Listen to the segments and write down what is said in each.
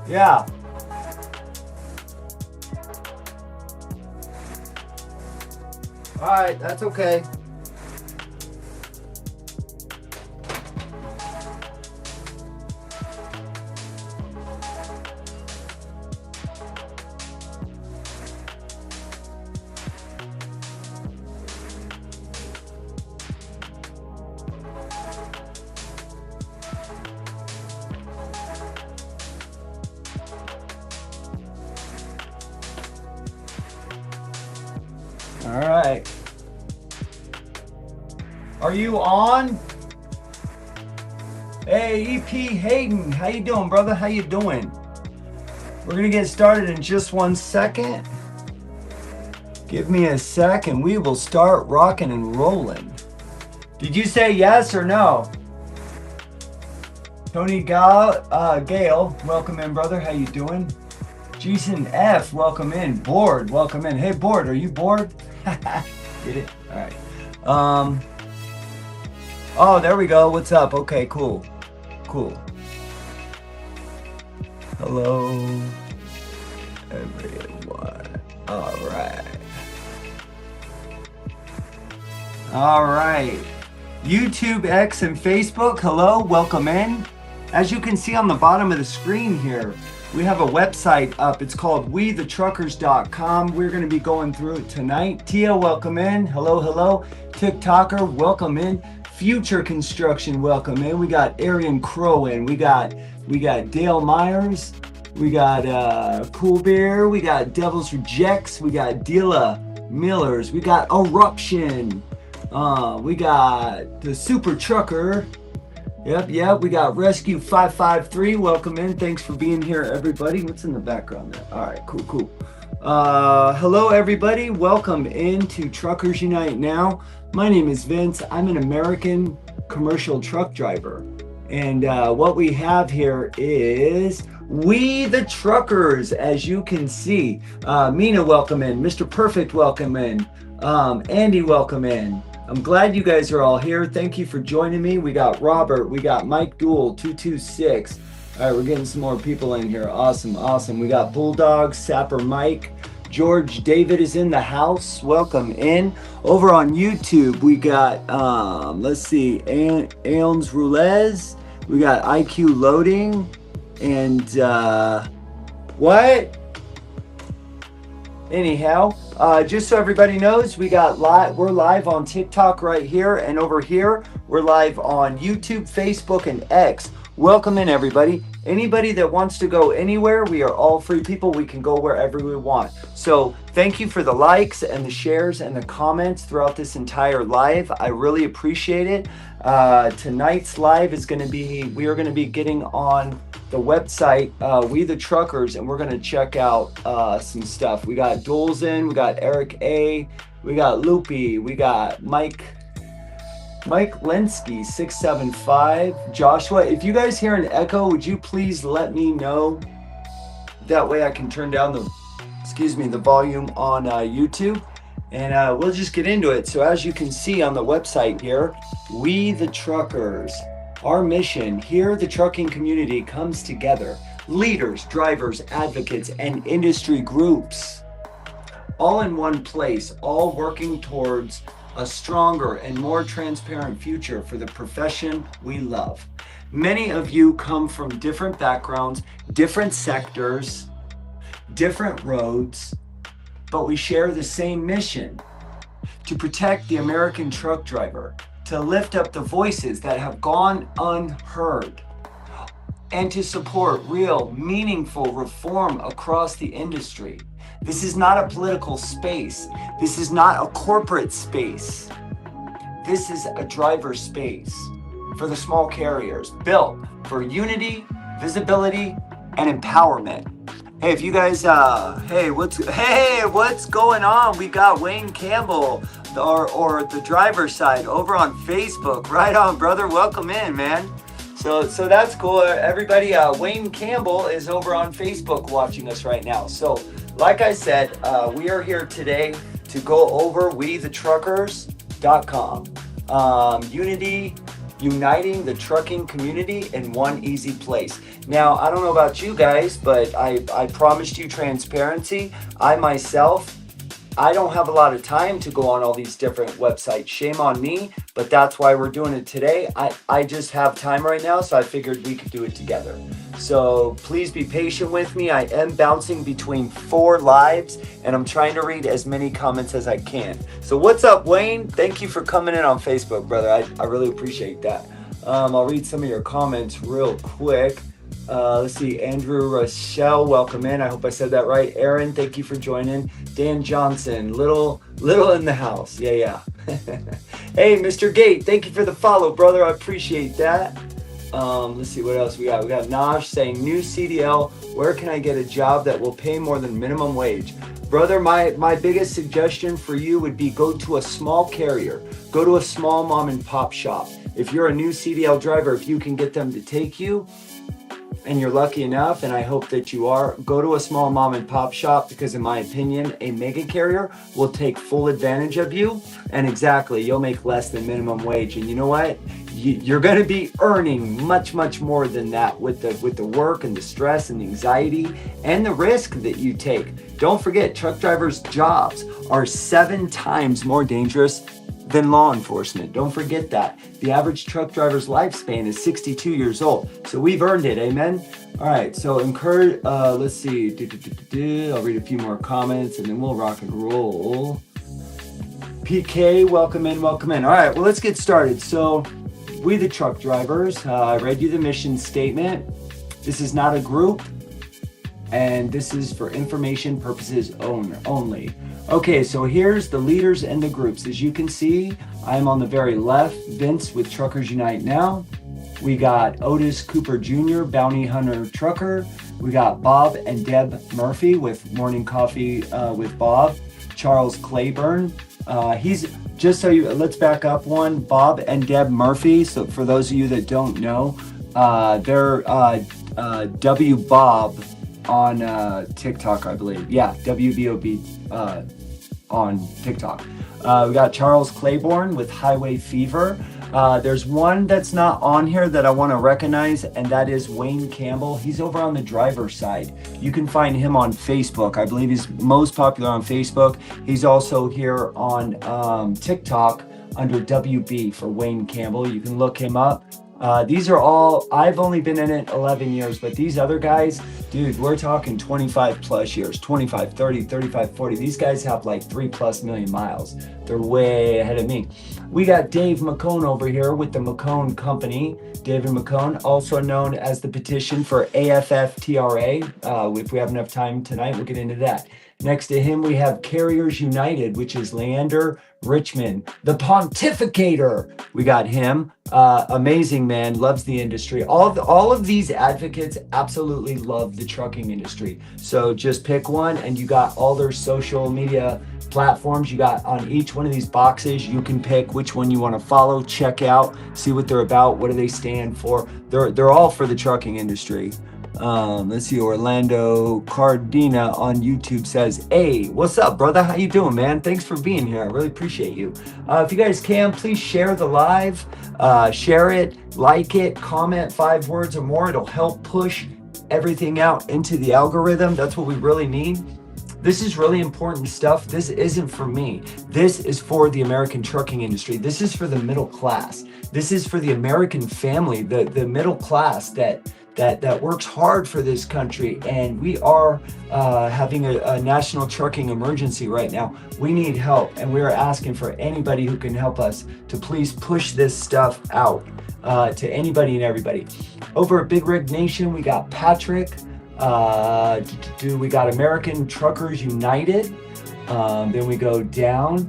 Yeah. All right, that's okay. All right. Are you on? Hey, EP Hayden, how you doing, brother? How you doing? We're gonna get started in just 1 second. Give me a sec and we will start rocking and rolling. Did you say yes or no? Tony Gale, welcome in, brother. How you doing? Jason F, welcome in. Bored, welcome in. Hey, Bored, are you bored? Get it? All right. Oh, there we go. What's up? Okay, cool. Cool. Hello, everyone. All right. All right. YouTube, X, and Facebook, hello, welcome in. As you can see on the bottom of the screen here, we have a website up. It's called WeTheTruckers.com. We're going to be going through it tonight. Tia, welcome in. Hello, hello. TikToker, welcome in. Future Construction, welcome in. We got Arian Crow in. We got Dale Myers. We got Cool Bear. We got Devil's Rejects. We got Dila Millers. We got Eruption. We got the Super Trucker. Yep. We got Rescue 553. Welcome in. Thanks for being here, everybody. What's in the background there? All right, cool. Hello, everybody. Welcome into Truckers Unite Now. My name is Vince. I'm an American commercial truck driver. And what we have here is We the Truckers, as you can see. Mina, welcome in. Mr. Perfect, welcome in. Andy, welcome in. I'm glad you guys are all here. Thank you for joining me. We got Robert. We got Mike Dool, 226. All right, we're getting some more people in here. Awesome. We got Bulldog, Sapper Mike. George David is in the house. Welcome in. Over on YouTube, we got, let's see, Aons Roulez. We got IQ Loading. And, what? Anyhow, just so everybody knows, we're live on TikTok right here, and over here we're live on YouTube, Facebook, and X. Welcome in, everybody. Anybody that wants to go anywhere, we are all free people. We can go wherever we want. So thank you for the likes and the shares and the comments throughout this entire live. I really appreciate it. Tonight's live is going to be, we are going to be getting on the website, We the Truckers, and we're going to check out some stuff. We got Doles in, we got Eric A, we got Loopy, we got Mike Lenski 675. Joshua, if you guys hear an echo, would you please let me know? That way I can turn down the volume on YouTube, and we'll just get into it. So as you can see on the website here, We the Truckers. Our mission here, the trucking community comes together. Leaders, drivers, advocates, and industry groups, all in one place, all working towards a stronger and more transparent future for the profession we love. Many of you come from different backgrounds, different sectors, different roads, but we share the same mission: to protect the American truck driver, to lift up the voices that have gone unheard, and to support real, meaningful reform across the industry. This is not a political space. This is not a corporate space. This is a driver space for the small carriers, built for unity, visibility, and empowerment. Hey, if you guys, what's going on? We got Wayne Campbell, or the driver's side, over on Facebook. Right on, brother. Welcome in, man. So that's cool. Everybody, Wayne Campbell is over on Facebook watching us right now. So, like I said, we are here today to go over WeTheTruckers.com. Unity, uniting the trucking community in one easy place. Now, I don't know about you guys, but I promised you transparency. I myself, I don't have a lot of time to go on all these different websites. Shame on me, but that's why we're doing it today. I just have time right now, so I figured we could do it together. So please be patient with me. I am bouncing between 4 lives, and I'm trying to read as many comments as I can. So what's up, Wayne? Thank you for coming in on Facebook, brother. I really appreciate that. I'll read some of your comments real quick. Let's see, Andrew Rochelle, welcome in. I hope I said that right. Aaron, thank you for joining. Dan Johnson, little in the house. Yeah. Hey, Mr. Gate, thank you for the follow, brother. I appreciate that. Let's see what else we got. We got Naj saying, new CDL, where can I get a job that will pay more than minimum wage? Brother, my biggest suggestion for you would be go to a small carrier. Go to a small mom and pop shop. If you're a new CDL driver, if you can get them to take you, and you're lucky enough, and I hope that you are, go to a small mom and pop shop, because in my opinion, a mega carrier will take full advantage of you, and exactly, you'll make less than minimum wage. And you know what? You're going to be earning much more than that with the work and the stress and the anxiety and the risk that you take. Don't forget, truck drivers' jobs are 7 times more dangerous than law enforcement. Don't forget that. The average truck driver's lifespan is 62 years old. So we've earned it, amen? All right, so encourage, let's see. I'll read a few more comments and then we'll rock and roll. PK, welcome in. All right, well, let's get started. So we the truck drivers, I read you the mission statement. This is not a group, and this is for information purposes only. Okay, so here's the leaders and the groups. As you can see, I'm on the very left, Vince with Truckers Unite Now. We got Otis Cooper Jr., Bounty Hunter Trucker. We got Bob and Deb Murphy with Morning Coffee with Bob. Charles Claiborne. He's, just so you, let's back up one. Bob and Deb Murphy. So for those of you that don't know, they're W Bob on TikTok, I believe. Yeah, WBOB on TikTok. We got Charles Claiborne with Highway Fever. There's one that's not on here that I want to recognize, and that is Wayne Campbell. He's over on the driver's side. You can find him on Facebook. I believe he's most popular on Facebook. He's also here on TikTok under WB for Wayne Campbell. You can look him up. These are all, I've only been in it 11 years, but these other guys, dude, we're talking 25 plus years, 25, 30, 35, 40. These guys have like 3+ million miles. They're way ahead of me. We got Dave McCone over here with the McCone Company. David McCone, also known as the petition for AFFTRA. If we have enough time tonight, we'll get into that. Next to him, we have Carriers United, which is Leander Richmond, the pontificator. We got him. Amazing man, loves the industry. All of these advocates absolutely love the trucking industry. So just pick one, and you got all their social media platforms. You got on each one of these boxes, you can pick which one you want to follow, check out, see what they're about, what do they stand for. They're all for the trucking industry. Let's see, Orlando Cardina on YouTube says, hey, what's up, brother? How you doing, man? Thanks for being here. I really appreciate you. If you guys can, please share the live, share it, like it, comment 5 words or more. It'll help push everything out into the algorithm. That's what we really need. This is really important stuff. This isn't for me. This is for the American trucking industry. This is for the middle class. This is for the American family, the middle class that works hard for this country. And we are having a national trucking emergency right now. We need help, and we are asking for anybody who can help us to please push this stuff out to anybody and everybody. Over at Big Rig Nation, we got Patrick. We got American Truckers United. Then we go down.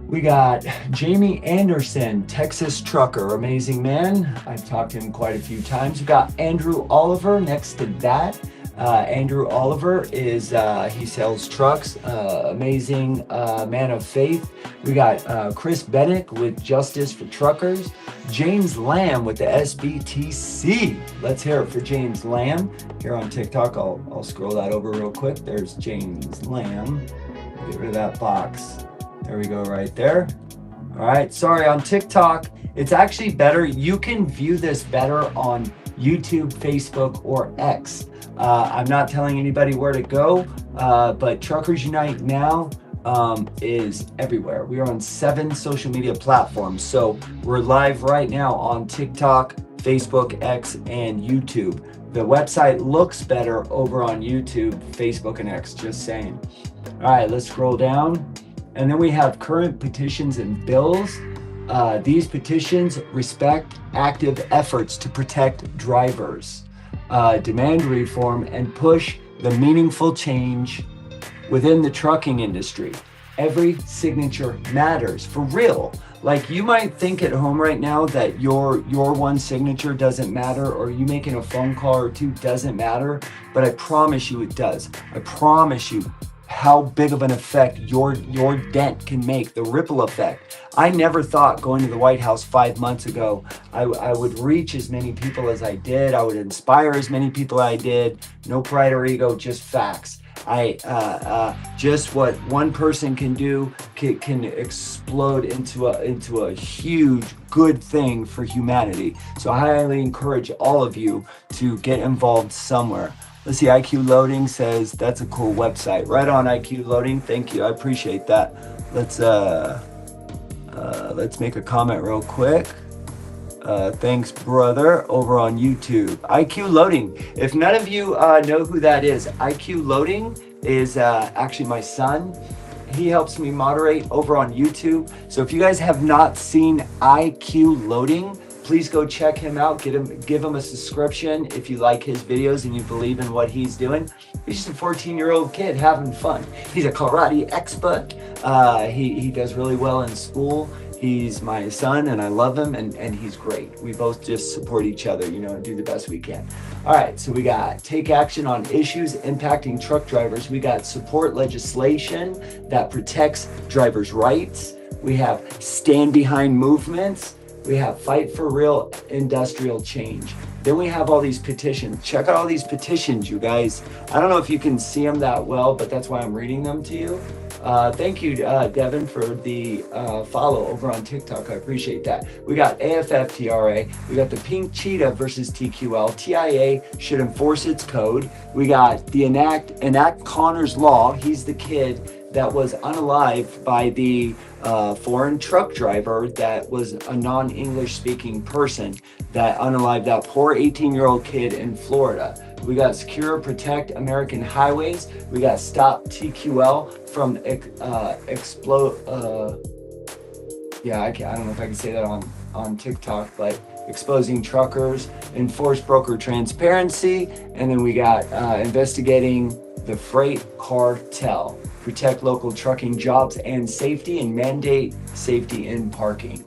We got Jamie Anderson, Texas trucker, amazing man. I've talked to him quite a few times. We got Andrew Oliver next to that. Andrew Oliver is, he sells trucks, amazing man of faith. We got Chris Bennett with Justice for Truckers. James Lamb with the SBTC. Let's hear it for James Lamb here on TikTok. I'll scroll that over real quick. There's James Lamb. Get rid of that box. There we go, right there. All right, sorry, on TikTok, It's actually better. You can view this better on YouTube, Facebook, or X. I'm not telling anybody where to go, but Truckers Unite Now is everywhere. We are on 7 social media platforms. So we're live right now on TikTok, Facebook, X, and YouTube. The website looks better over on YouTube, Facebook, and X, just saying. All right, let's scroll down. And then we have current petitions and bills. These petitions respect active efforts to protect drivers, demand reform, and push the meaningful change within the trucking industry. Every signature matters, for real. Like, you might think at home right now that your one signature doesn't matter, or you making a phone call or 2 doesn't matter, but I promise you it does. I promise you how big of an effect your dent can make, the ripple effect. I never thought going to the White House 5 months ago, I would reach as many people as I did. I would inspire as many people as I did. No pride or ego, just facts. Just what one person can do can explode into a huge good thing for humanity. So I highly encourage all of you to get involved somewhere. Let's see, IQ Loading says that's a cool website. Right on, IQ Loading. Thank you. I appreciate that. Let's make a comment real quick. Thanks, brother, over on YouTube. IQ Loading. If none of you know who that is, IQ Loading is actually my son. He helps me moderate over on YouTube. So if you guys have not seen IQ Loading, please go check him out. Give him a subscription if you like his videos and you believe in what he's doing. He's just a 14-year-old kid having fun. He's a karate expert. He does really well in school. He's my son and I love him, and he's great. We both just support each other, and do the best we can. All right, so we got take action on issues impacting truck drivers. We got support legislation that protects drivers' rights. We have stand behind movements. We have fight for real industrial change. Then we have all these petitions. Check out all these petitions, you guys. I don't know if you can see them that well, but that's why I'm reading them to you. Thank you, Devin, for the follow over on TikTok. I appreciate that. We got AFFTRA. We got the Pink Cheetah versus TQL. TIA should enforce its code. We got the Enact Connor's Law. He's the kid that was unalived by the foreign truck driver that was a non-English speaking person that unalived that poor 18-year-old kid in Florida. We got Secure, Protect American Highways. We got Stop TQL from explode. I don't know if I can say that on TikTok, but exposing truckers, enforce broker transparency, and then we got investigating the freight cartel, protect local trucking jobs and safety, and mandate safety in parking.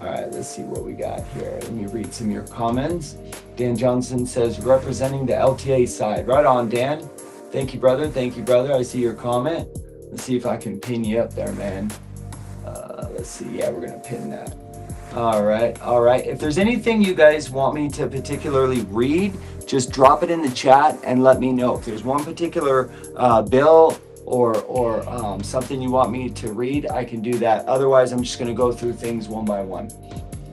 All right, let's see what we got here. Let me read some of your comments. Dan Johnson says, representing the LTA side. Right on, Dan. Thank you, brother. Thank you, brother. I see your comment. Let's see if I can pin you up there, man. Let's see. Yeah, we're going to pin that. All right. All right. If there's anything you guys want me to particularly read, just drop it in the chat and let me know. If there's one particular bill or something you want me to read, I can do that. Otherwise, I'm just going to go through things one by one.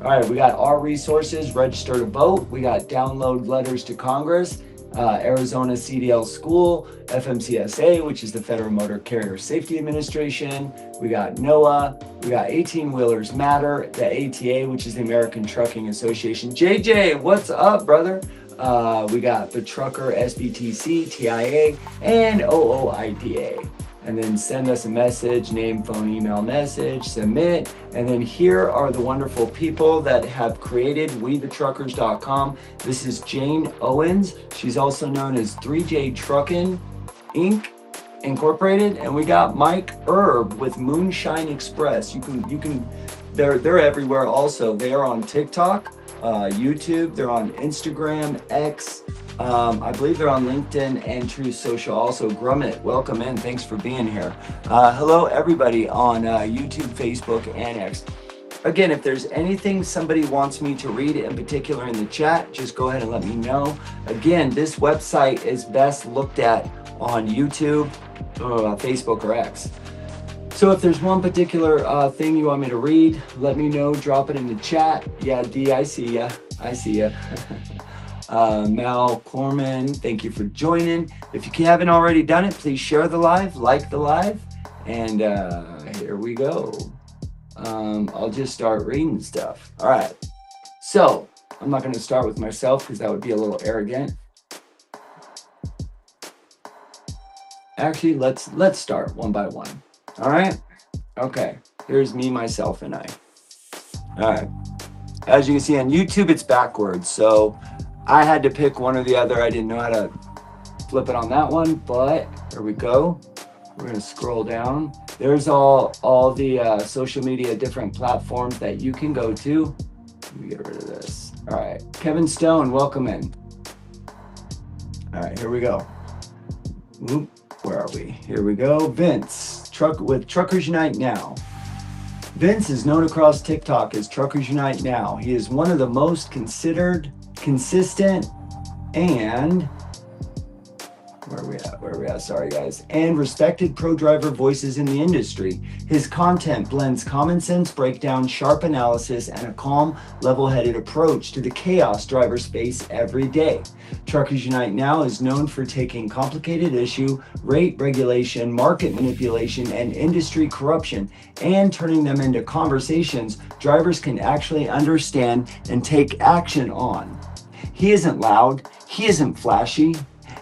All right, we got our resources, register to vote. We got download letters to Congress, Arizona CDL School, FMCSA, which is the Federal Motor Carrier Safety Administration. We got NOAA. We got 18-Wheelers Matter, the ATA, which is the American Trucking Association. JJ, what's up, brother? We got the Trucker SBTC, TIA, and OOIDA. And then send us a message, name, phone, email, message, submit. And then here are the wonderful people that have created WeTheTruckers.com. This is Jane Owens. She's also known as 3J Truckin' Inc. Incorporated. And we got Mike Erb with Moonshine Express. They're everywhere also. They are on TikTok, YouTube, they're on Instagram, X. I believe they're on LinkedIn and True Social. Also, Grummet, welcome in. Thanks for being here. Hello, everybody on YouTube, Facebook, and X. Again, if there's anything somebody wants me to read in particular in the chat, just go ahead and let me know. Again, this website is best looked at on YouTube, Facebook, or X. So if there's one particular thing you want me to read, let me know. Drop it in the chat. Yeah, D, I see ya. I see ya. Mel Corman, thank you for joining. If you haven't already done it, please share the live, like the live, and here we go. I'll just start reading stuff. All right. So I'm not going to start with myself because that would be a little arrogant. Actually, let's start one by one. All right. Okay. Here's me, myself, and I. All right. As you can see on YouTube, it's backwards. So I had to pick one or the other. I didn't know how to flip it on that one, but here we go. We're going to scroll down. There's all the social media, different platforms that you can go to. Let me get rid of this. All right. Kevin Stone, welcome in. All right, here we go. Oop, where are we? Here we go. Vince, with Truckers Unite Now. Vince is known across TikTok as Truckers Unite Now. He is one of the most considered, consistent, and where are we at? Sorry, guys. And respected pro driver voices in the industry. His content blends common sense breakdown, sharp analysis, and a calm, level-headed approach to the chaos drivers face every day. Truckers Unite Now is known for taking complicated issue, rate regulation, market manipulation, and industry corruption, and turning them into conversations drivers can actually understand and take action on. He isn't loud, he isn't flashy,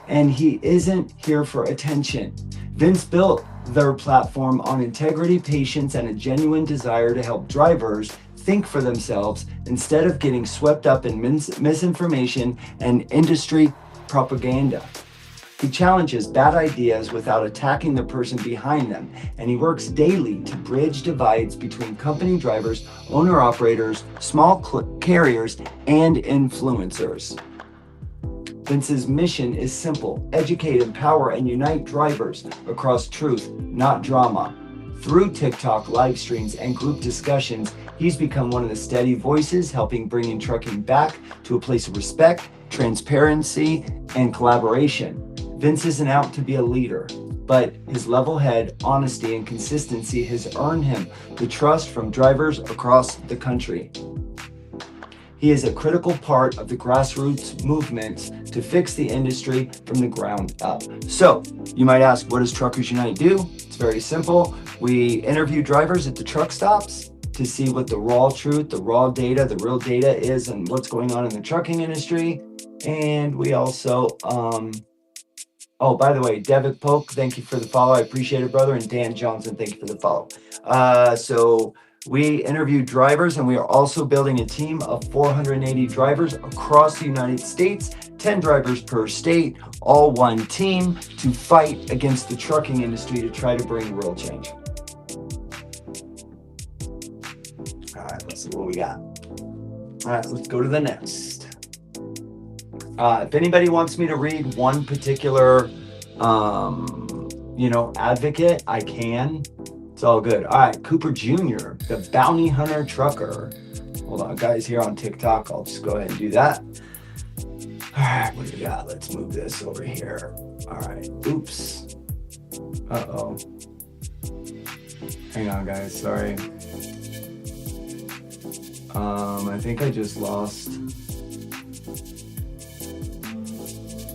and he isn't here for attention. Vince built their platform on integrity, patience, and a genuine desire to help drivers think for themselves instead of getting swept up in misinformation and industry propaganda. He challenges bad ideas without attacking the person behind them, and he works daily to bridge divides between company drivers, owner-operators, small carriers, and influencers. Vince's mission is simple: educate, empower, and unite drivers across truth, not drama. Through TikTok live streams and group discussions, he's become one of the steady voices helping bring trucking back to a place of respect, transparency, and collaboration. Vince isn't out to be a leader, but his level head, honesty, and consistency has earned him the trust from drivers across the country. He is a critical part of the grassroots movements to fix the industry from the ground up. So you might ask, what does Truckers Unite do? It's very simple. We interview drivers at the truck stops to see what the raw truth, the raw data, the real data is and what's going on in the trucking industry. And we also, oh, by the way, Devitt Polk, thank you for the follow. I appreciate it, brother. And Dan Johnson, thank you for the follow. So we interview drivers, and we are also building a team of 480 drivers across the United States, 10 drivers per state, all one team to fight against the trucking industry to try to bring real change. All right, let's see what we got. All right, let's go to the next. If anybody wants me to read one particular, advocate, I can. It's all good. All right, Cooper Jr., the bounty hunter trucker. Hold on, guys, here on TikTok. I'll just go ahead and do that. All right, what do we got? Let's move this over here. All right, oops. Uh-oh. Hang on, guys, sorry. I think I just lost.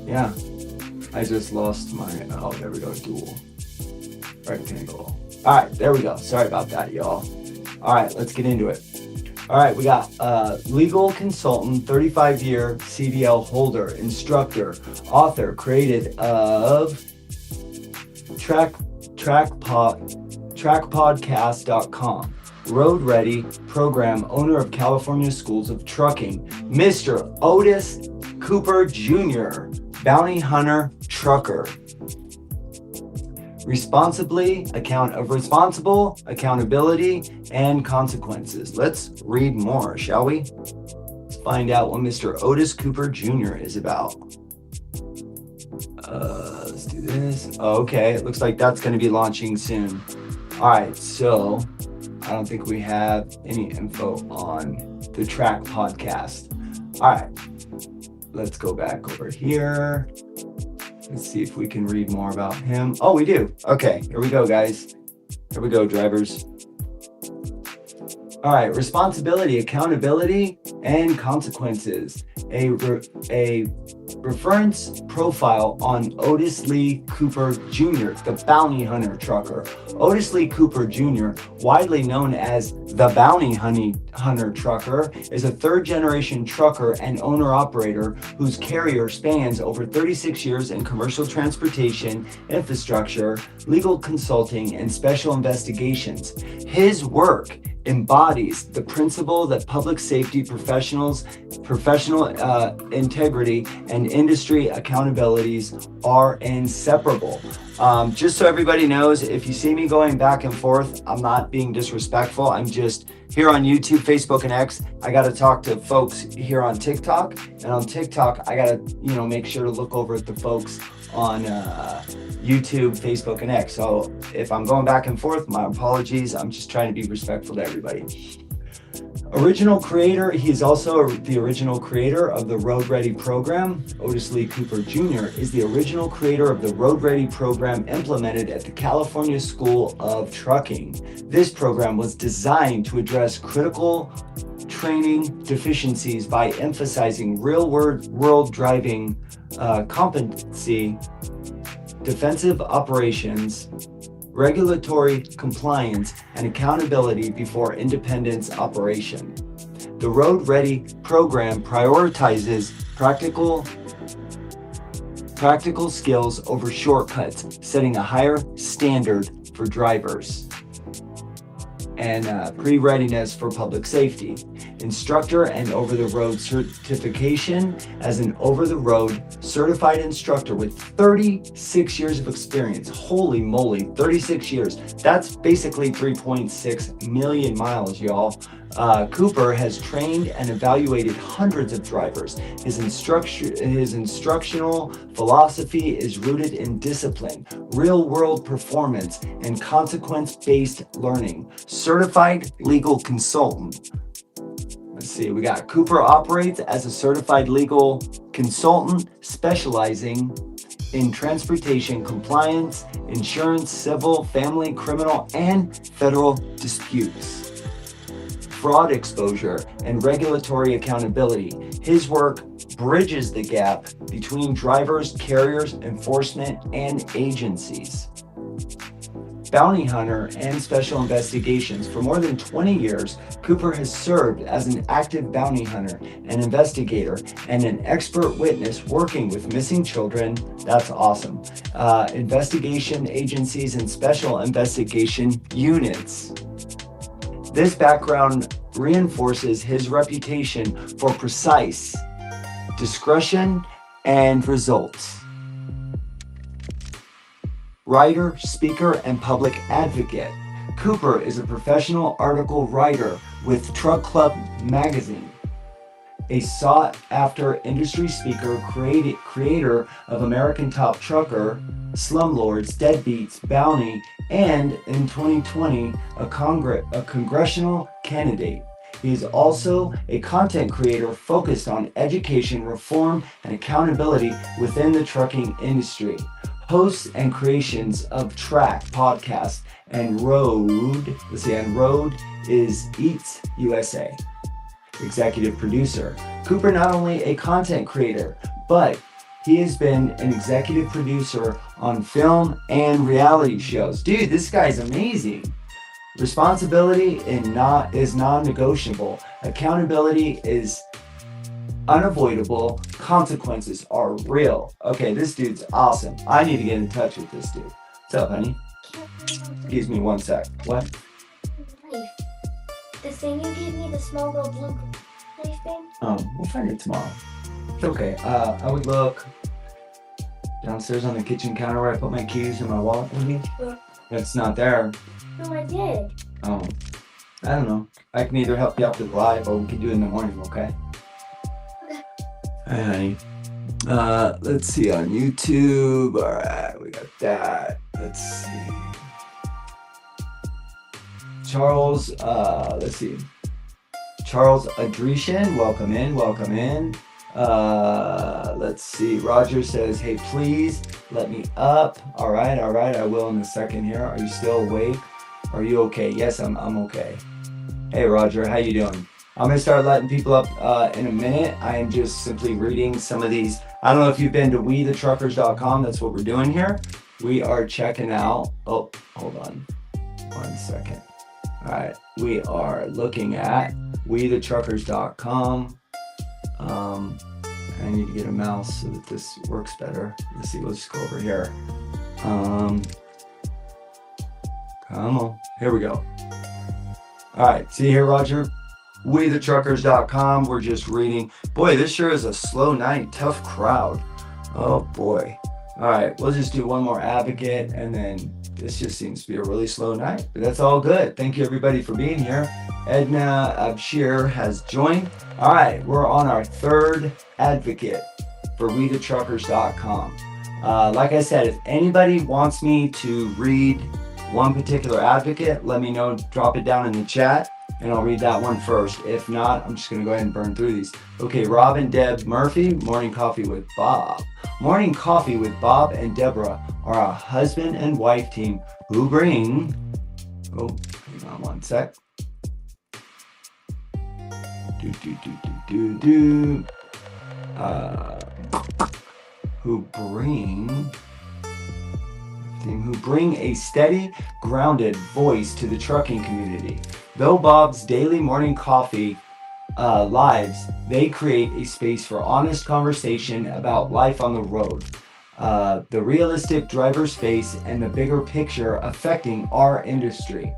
Yeah, I just lost my, oh, there we go, dual rectangle. All right, there we go. Sorry about that, y'all. All right, let's get into it. All right, we got legal consultant, 35-year CDL holder, instructor, author, created of trackpodcast.com, road ready program, owner of California Schools of Trucking, Mr. Otis Cooper Jr., bounty hunter trucker. Responsible, accountability, and consequences. Let's read more, shall we? Let's find out what Mr. Otis Cooper Jr. is about. Let's do this. Okay, it looks like that's going to be launching soon. All right, so I don't think we have any info on the Track podcast. All right, let's go back over here. Let's see if we can read more about him. Oh, we do. Okay, here we go, guys. Here we go, drivers. All right, responsibility, accountability, and consequences. A reference profile on Otis Lee Cooper Jr., the bounty hunter trucker. Otis Lee Cooper Jr., widely known as the bounty hunter trucker, is a third-generation trucker and owner-operator whose carrier spans over 36 years in commercial transportation, infrastructure, legal consulting, and special investigations. His work embodies the principle that public safety professional integrity and industry accountabilities are inseparable. Just so everybody knows, if you see me going back and forth, I'm not being disrespectful. I'm just here on YouTube, Facebook, and X. I got to talk to folks here on TikTok, and on TikTok, I got to, make sure to look over at the folks on YouTube, Facebook, and X. So if I'm going back and forth, my apologies. I'm just trying to be respectful to everybody. Original creator, he's also the original creator of the Road Ready program. Otis Lee Cooper Jr. is the original creator of the Road Ready program implemented at the California School of Trucking. This program was designed to address critical training deficiencies by emphasizing real-world driving competency, defensive operations, regulatory compliance, and accountability before independence operation. The Road Ready program prioritizes practical skills over shortcuts, setting a higher standard for drivers, and pre-readiness for public safety. Instructor and over-the-road certification as an over-the-road certified instructor with 36 years of experience. Holy moly, 36 years. That's basically 3.6 million miles, y'all. Cooper has trained and evaluated hundreds of drivers. His instructional philosophy is rooted in discipline, real-world performance, and consequence-based learning. Certified legal consultant. Let's see, we got Cooper operates as a certified legal consultant specializing in transportation compliance, insurance, civil, family, criminal, and federal disputes, fraud exposure, and regulatory accountability. His work bridges the gap between drivers, carriers, enforcement, and agencies. Bounty hunter and special investigations. For more than 20 years, Cooper has served as an active bounty hunter, an investigator, and an expert witness working with missing children. That's awesome. Investigation agencies and special investigation units. This background reinforces his reputation for precise discretion and results. Writer, speaker, and public advocate. Cooper is a professional article writer with Truck Club magazine, a sought-after industry speaker, creator of American Top Trucker, Slumlords, Deadbeats, Bounty, and in 2020, a congressional candidate. He is also a content creator focused on education, reform, and accountability within the trucking industry. Hosts and creations of Track Podcast and Road is Eats USA. Executive producer. Cooper not only a content creator, but he has been an executive producer on film and reality shows. Dude, this guy's amazing. Responsibility is non-negotiable. Accountability is unavoidable. Consequences are real. Okay, this dude's awesome. I need to get in touch with this dude. What's up, honey? Excuse me one sec. What? The thing you gave me, the small little blue knife thing? We'll find it tomorrow. It's okay. I would look downstairs on the kitchen counter where I put my keys and my wallet. Yeah. It's not there. No, I did. I don't know. I can either help you out with live or we can do it in the morning, okay? Hi, honey. Let's see on YouTube. All right, we got that. Let's see. Charles, let's see. Charles Adretian, welcome in. Let's see. Roger says, hey, please let me up. All right, I will in a second here. Are you still awake? Are you okay? Yes, I'm okay. Hey Roger, how you doing? I'm gonna start letting people up in a minute. I am just simply reading some of these. I don't know if you've been to WeTheTruckers.com. That's what we're doing here. We are checking out. Oh, hold on, 1 second. All right, we are looking at WeTheTruckers.com. I need to get a mouse so that this works better. Let's see. Let's go over here. Come on. Here we go. All right, see here, Roger? WeTheTruckers.com. We're just reading. Boy, this sure is a slow night. Tough crowd. Oh, boy. All right, we'll just do one more advocate, and then this just seems to be a really slow night. But that's all good. Thank you, everybody, for being here. Edna Abshir has joined. All right, we're on our third advocate for WeTheTruckers.com. Like I said, if anybody wants me to read one particular advocate, let me know, drop it down in the chat, and I'll read that one first. If not, I'm just gonna go ahead and burn through these. Okay, Robin Deb Murphy, Morning Coffee with Bob. Morning Coffee with Bob and Deborah are a husband and wife team who bring, oh, hang on 1 sec. Who bring a steady, grounded voice to the trucking community. Though Bob's daily morning coffee lives, they create a space for honest conversation about life on the road, the realistic driver's face, and the bigger picture affecting our industry.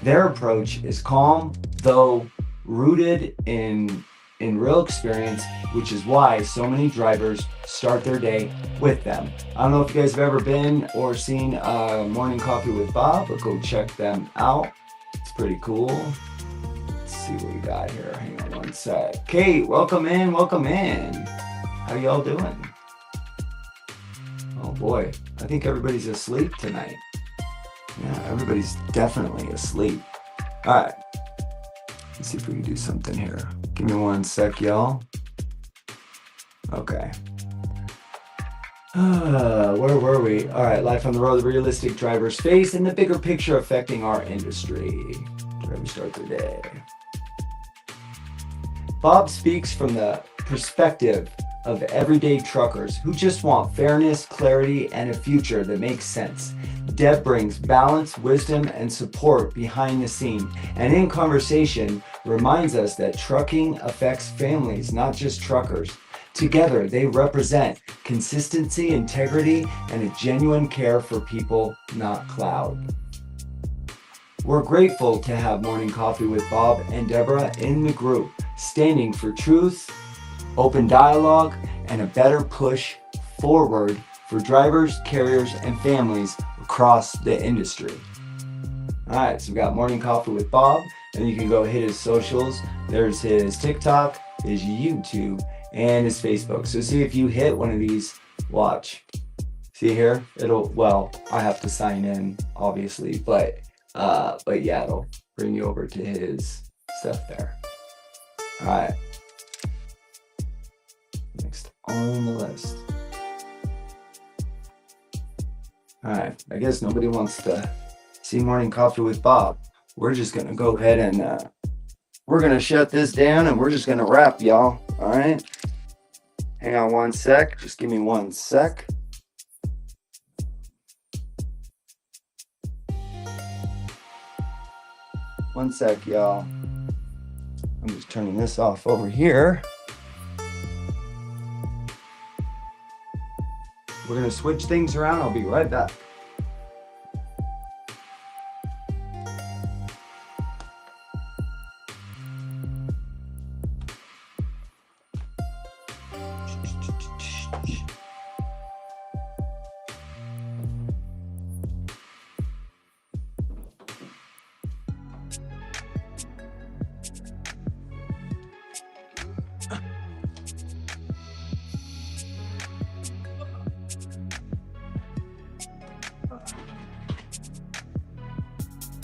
Their approach is calm, though rooted in real experience, which is why so many drivers start their day with them. I don't know if you guys have ever been or seen Morning Coffee with Bob, but go check them out. It's pretty cool. Let's see what we got here. Hang on 1 sec. Kate, welcome in, welcome in. How y'all doing? Oh boy, I think everybody's asleep tonight. Yeah, everybody's definitely asleep. All right. Let's see if we can do something here. Give me 1 sec, y'all. Okay. Where were we? All right, life on the road, the realistic driver's face, and the bigger picture affecting our industry. Where we start the day. Bob speaks from the perspective of everyday truckers who just want fairness, clarity, and a future that makes sense. Deb brings balance, wisdom, and support behind the scene, and in conversation reminds us that trucking affects families, not just truckers. Together, they represent consistency, integrity, and a genuine care for people, not cloud. We're grateful to have Morning Coffee with Bob and Deborah in the group, standing for truth, open dialogue, and a better push forward for drivers, carriers, and families across the industry. All right, so we got Morning Coffee with Bob, and you can go hit his socials. There's his TikTok, his YouTube, and his Facebook. So see if you hit one of these, watch. See here? Well, I have to sign in, obviously, but yeah, it'll bring you over to his stuff there. All right. Next on the list. All right, I guess nobody wants to see Morning Coffee with Bob. We're just gonna go ahead and we're gonna shut this down, and we're just gonna wrap, y'all. All right, hang on 1 sec. Just give me 1 sec. One sec, y'all. I'm just turning this off over here. We're gonna switch things around. I'll be right back.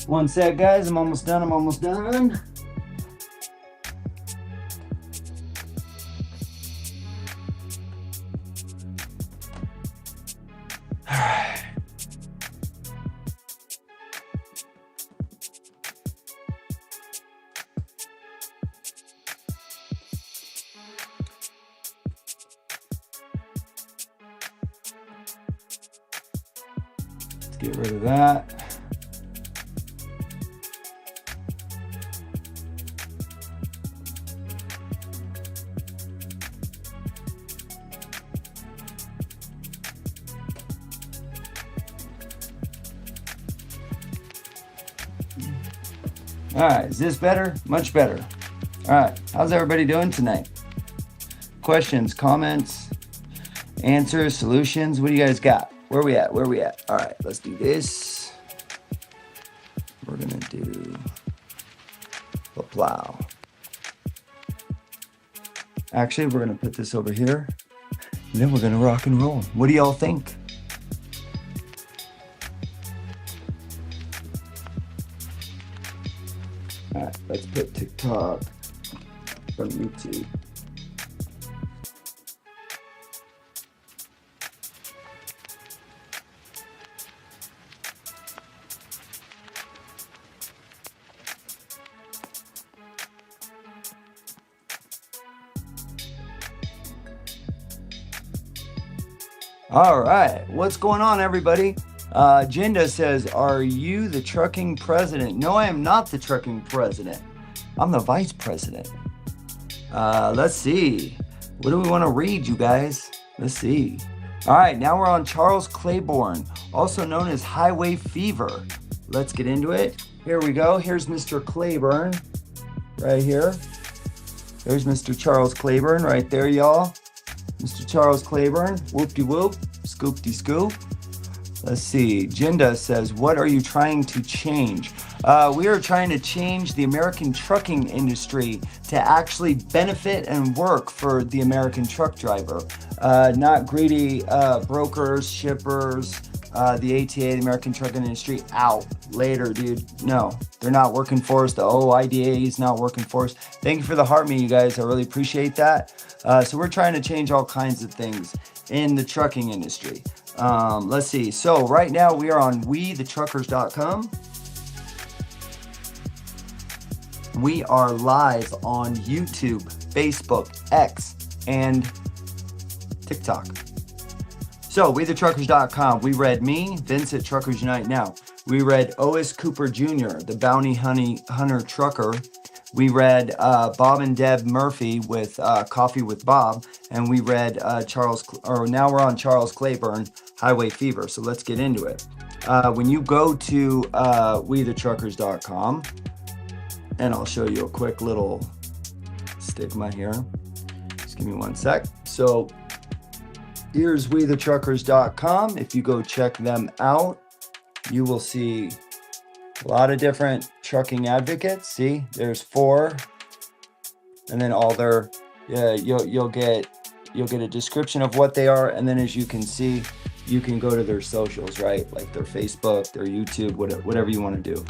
One sec, guys. I'm almost done. get rid of that. All right, is this better? Much better. All right, how's everybody doing tonight? Questions, comments, answers, solutions? What do you guys got? Where we at? Where we at? All right, let's do this. We're gonna do a plow. Actually, we're gonna put this over here, and then we're gonna rock and roll. What do y'all think? All right, let's put TikTok from YouTube. All right, what's going on, everybody? Jinda says, are you the trucking president? No, I am not the trucking president. I'm the vice president. Let's see. What do we want to read, you guys? Let's see. All right, now we're on Charles Claiborne, also known as Highway Fever. Let's get into it. Here we go. Here's Mr. Claiborne right here. There's Mr. Charles Claiborne right there, y'all. Mr. Charles Claiborne, whoop-de-whoop, scoop-de-scoop. Let's see, Jinda says, what are you trying to change? We are trying to change the American trucking industry to actually benefit and work for the American truck driver, not greedy brokers, shippers, the ATA, the American trucking industry, out later, dude. No, they're not working for us. The OIDA is not working for us. Thank you for the heart me, you guys. I really appreciate that. So we're trying to change all kinds of things in the trucking industry. Let's see. So right now we are on WeTheTruckers.com. We are live on YouTube, Facebook, X, and TikTok. So WeTheTruckers.com. We read me, Vince at Truckers Unite Now. We read Otis Cooper Jr., the Bounty Hunter Trucker. We read Bob and Deb Murphy with Coffee with Bob, and we read now we're on Charles Claiborne, Highway Fever. So let's get into it. When you go to WeTheTruckers.com, and I'll show you a quick little stigma here. Just give me one sec. So here's WeTheTruckers.com. If you go check them out, you will see a lot of different trucking advocates. See, there's 4, and then all their, you'll get a description of what they are, and then as you can see, you can go to their socials, right? Like their Facebook, their YouTube, whatever you want to do.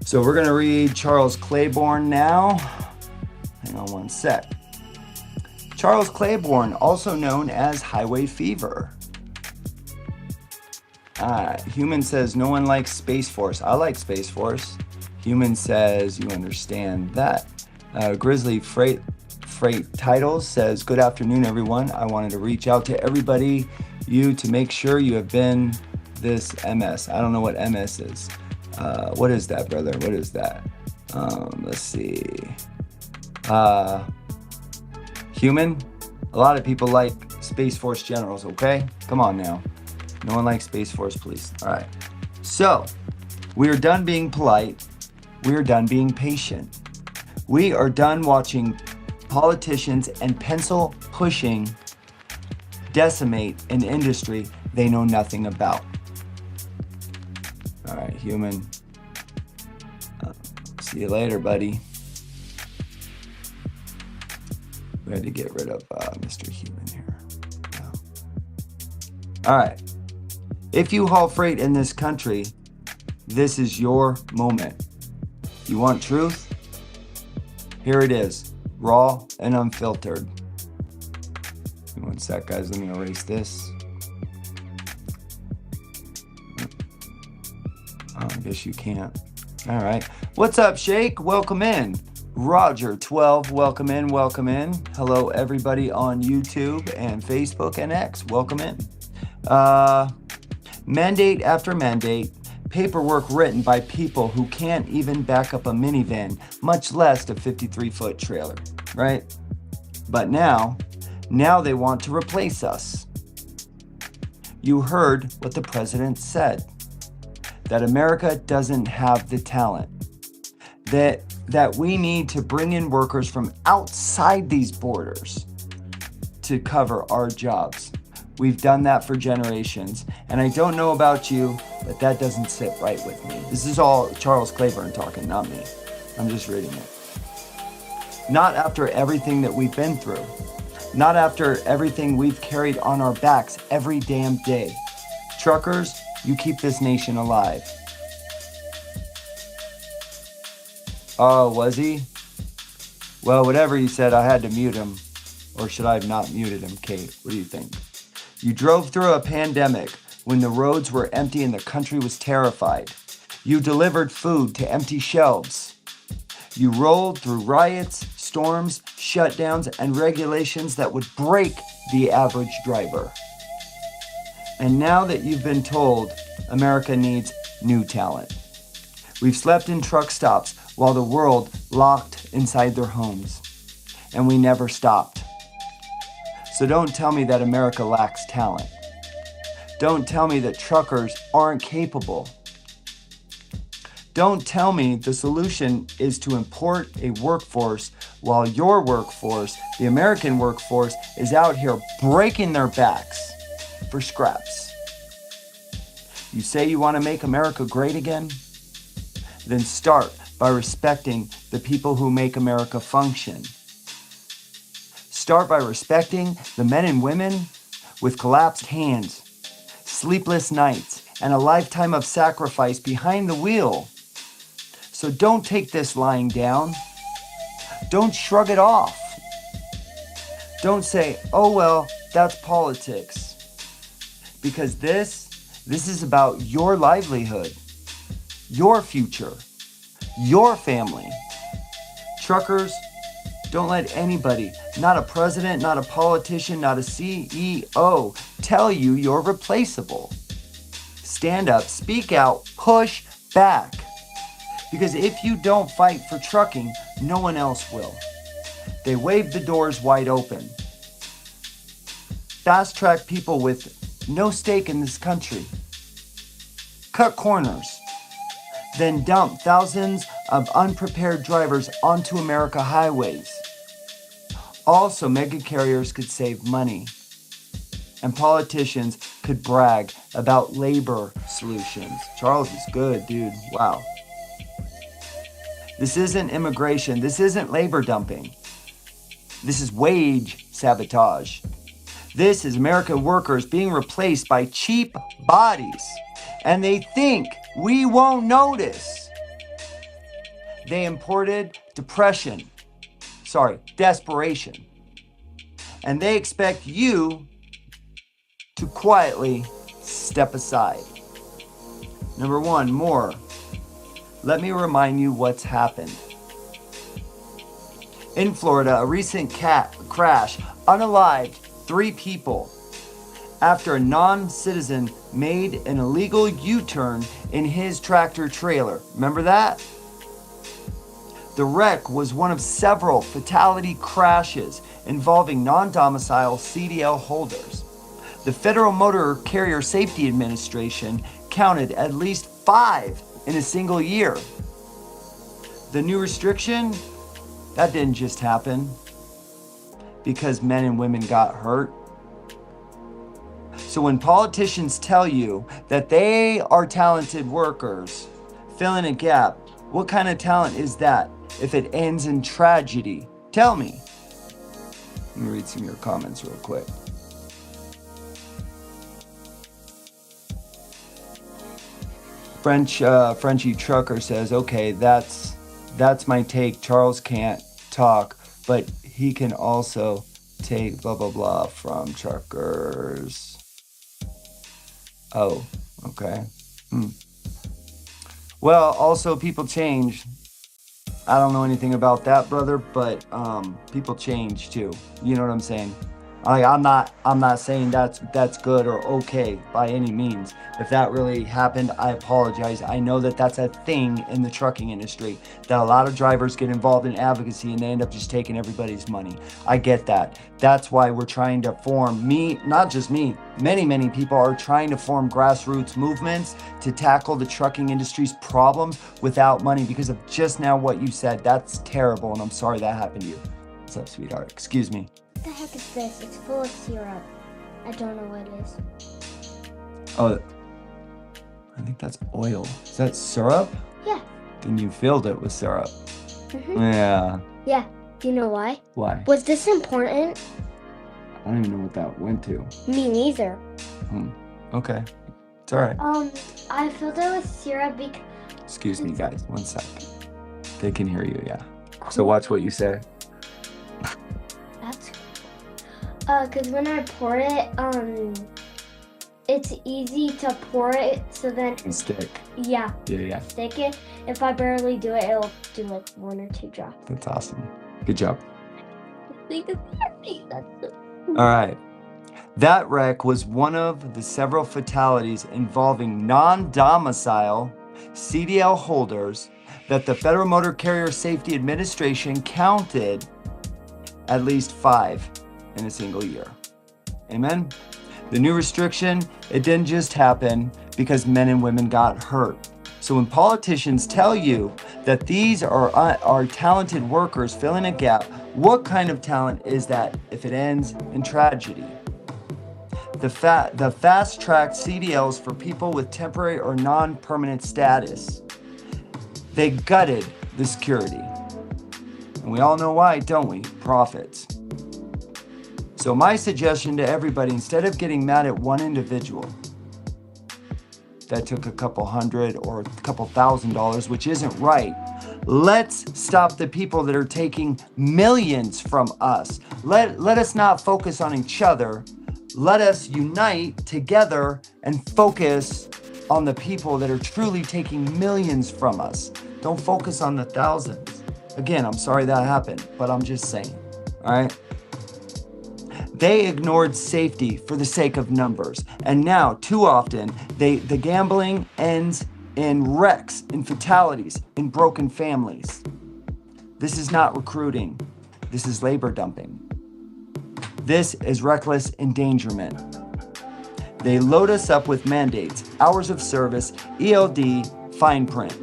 So we're gonna read Charles Claiborne now. Hang on one sec. Charles Claiborne, also known as Highway Fever. Human says, no one likes Space Force. I like Space Force. Human says, you understand that. Grizzly Freight Titles says, good afternoon, everyone. I wanted to reach out to everybody, to make sure you have been this MS. I don't know what MS is. What is that, brother? What is that? Let's see. Human. A lot of people like Space Force generals, okay? Come on now. No one likes Space Force police. All right. So, we are done being polite. We are done being patient. We are done watching politicians and pencil pushing decimate an industry they know nothing about. All right, Human. See you later, buddy. We had to get rid of Mr. Human here. No. All right. If you haul freight in this country, this is your moment. You want truth? Here it is, raw and unfiltered. One sec, guys. Let me erase this. Oh, I guess you can't. All right. What's up, Shake? Welcome in. Roger12, welcome in, welcome in. Hello, everybody on YouTube and Facebook and X. Welcome in. Mandate after mandate, paperwork written by people who can't even back up a minivan, much less a 53-foot trailer, right? But now they want to replace us. You heard what the president said, that America doesn't have the talent, that we need to bring in workers from outside these borders to cover our jobs. We've done that for generations, and I don't know about you, but that doesn't sit right with me. This is all Charles Claiborne talking, not me. I'm just reading it. Not after everything that we've been through. Not after everything we've carried on our backs every damn day. Truckers, you keep this nation alive. Oh, was he? Well, whatever he said, I had to mute him. Or should I have not muted him, Kate? What do you think? You drove through a pandemic when the roads were empty and the country was terrified. You delivered food to empty shelves. You rolled through riots, storms, shutdowns, and regulations that would break the average driver. And now that you've been told America needs new talent, we've slept in truck stops while the world locked inside their homes, and we never stopped. So don't tell me that America lacks talent. Don't tell me that truckers aren't capable. Don't tell me the solution is to import a workforce while your workforce, the American workforce, is out here breaking their backs for scraps. You say you want to make America great again? Then start by respecting the people who make America function. Start by respecting the men and women with collapsed hands, sleepless nights, and a lifetime of sacrifice behind the wheel. So don't take this lying down. Don't shrug it off. Don't say, oh well, that's politics. Because this is about your livelihood, your future, your family. Truckers, don't let anybody, not a president, not a politician, not a CEO, tell you you're replaceable. Stand up, speak out, push back. Because if you don't fight for trucking, no one else will. They wave the doors wide open. Fast track people with no stake in this country. Cut corners. Then dump thousands of unprepared drivers onto America highways. Also, mega carriers could save money. And politicians could brag about labor solutions. Charles is good, dude. Wow. This isn't immigration. This isn't labor dumping. This is wage sabotage. This is American workers being replaced by cheap bodies. And they think we won't notice. They imported desperation. And they expect you to quietly step aside. Number one, more. Let me remind you what's happened. In Florida, a recent crash unalived 3 people after a non-citizen made an illegal U-turn in his tractor trailer. Remember that? The wreck was one of several fatality crashes involving non-domicile CDL holders. The Federal Motor Carrier Safety Administration counted at least 5 in a single year. The new restriction, that didn't just happen because men and women got hurt. So when politicians tell you that they are talented workers, fill in a gap. What kind of talent is that if it ends in tragedy? Tell me. Let me read some of your comments real quick. Frenchy Trucker says, okay, that's my take. Charles can't talk, but he can also take blah, blah, blah from truckers. Oh, okay. Well, also people change. I don't know anything about that, brother, but people change too. You know what I'm saying? I'm not saying that's good or okay by any means. If that really happened, I apologize. I know that that's a thing in the trucking industry, that a lot of drivers get involved in advocacy and they end up just taking everybody's money. I get that. That's why we're trying to form, not just me, many people are trying to form grassroots movements to tackle the trucking industry's problems without money, because of just now what you said. That's terrible, and I'm sorry that happened to you. What's up, sweetheart? Excuse me. What the heck is this? It's full of syrup. I don't know what it is. Oh, I think that's oil. Is that syrup? Yeah. Then you filled it with syrup. Mm-hmm. Yeah. Yeah. Do you know why? Why? Was this important? I don't even know what that went to. Me neither. Okay. It's all right. I filled it with syrup because... Excuse me, guys. 1 sec. They can hear you, yeah. So watch what you say. That's... Because when I pour it, it's easy to pour it, so then... And stick. Yeah. Yeah. Stick it. If I barely do it, it'll do like 1 or 2 drops. That's awesome. Good job. That's so... All right. That wreck was one of the several fatalities involving non-domicile CDL holders that the Federal Motor Carrier Safety Administration counted at least 5 in a single year. Amen? The new restriction, it didn't just happen because men and women got hurt. So when politicians tell you that these are talented workers filling a gap, what kind of talent is that if it ends in tragedy? The fast-tracked CDLs for people with temporary or non-permanent status, they gutted the security. And we all know why, don't we? Profits. So my suggestion to everybody, instead of getting mad at one individual that took a couple hundred or a couple $1,000s, which isn't right, let's stop the people that are taking millions from us. Let us not focus on each other. Let us unite together and focus on the people that are truly taking millions from us. Don't focus on the thousands. Again, I'm sorry that happened, but I'm just saying, all right? They ignored safety for the sake of numbers. And now, too often, the gambling ends in wrecks, in fatalities, in broken families. This is not recruiting. This is labor dumping. This is reckless endangerment. They load us up with mandates, hours of service, ELD, fine print.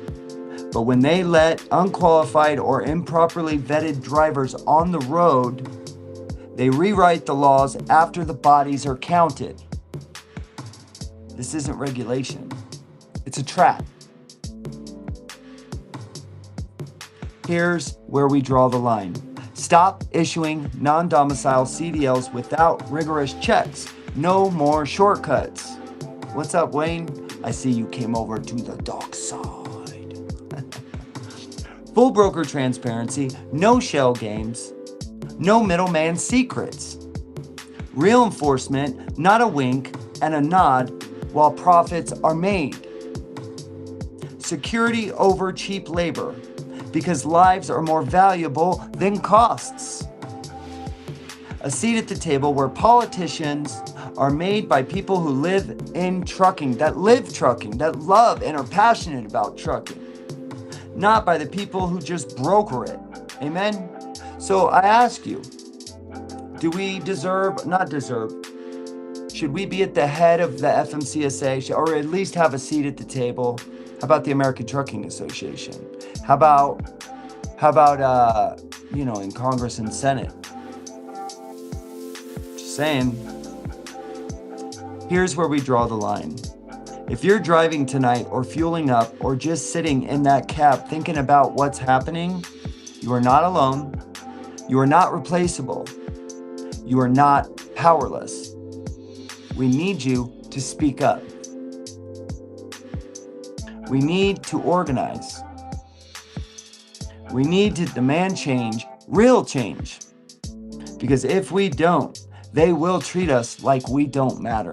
But when they let unqualified or improperly vetted drivers on the road, they rewrite the laws after the bodies are counted. This isn't regulation. It's a trap. Here's where we draw the line. Stop issuing non-domicile CDLs without rigorous checks. No more shortcuts. What's up, Wayne? I see you came over to the dark side. Full broker transparency, no shell games, no middleman secrets. Real enforcement, not a wink and a nod while profits are made. Security over cheap labor, because lives are more valuable than costs. A seat at the table where politicians are made by people who live in trucking, that love and are passionate about trucking, not by the people who just broker it. Amen? So I ask you, do we should we be at the head of the FMCSA, or at least have a seat at the table? How about the American Trucking Association? How about in Congress and Senate? Just saying. Here's where we draw the line. If you're driving tonight or fueling up or just sitting in that cab thinking about what's happening, you are not alone. You are not replaceable. You are not powerless. We need you to speak up. We need to organize. We need to demand change, real change. Because if we don't, they will treat us like we don't matter.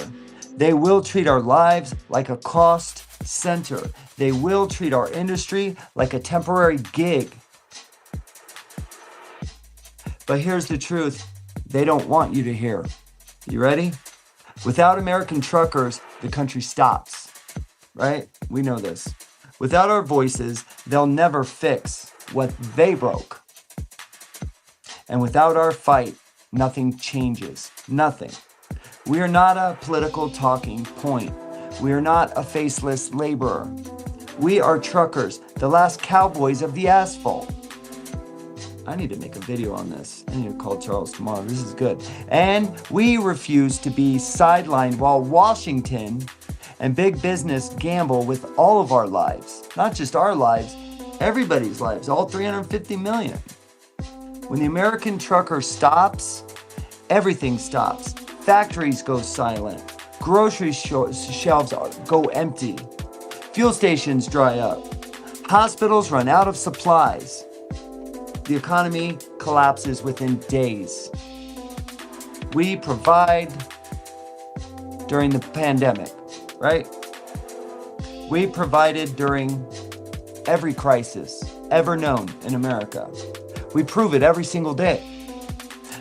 They will treat our lives like a cost center. They will treat our industry like a temporary gig. But here's the truth they don't want you to hear. You ready? Without American truckers, the country stops, right? We know this. Without our voices, they'll never fix what they broke. And without our fight, nothing changes. Nothing. We are not a political talking point. We are not a faceless laborer. We are truckers, the last cowboys of the asphalt. I need to make a video on this. I need to call Charles tomorrow. This is good. And we refuse to be sidelined while Washington and big business gamble with all of our lives. Not just our lives, everybody's lives, all 350 million. When the American trucker stops, everything stops. Factories go silent. Grocery shelves go empty. Fuel stations dry up. Hospitals run out of supplies. The economy collapses within days. We provide during the pandemic, right? We provided during every crisis ever known in America. We prove it every single day.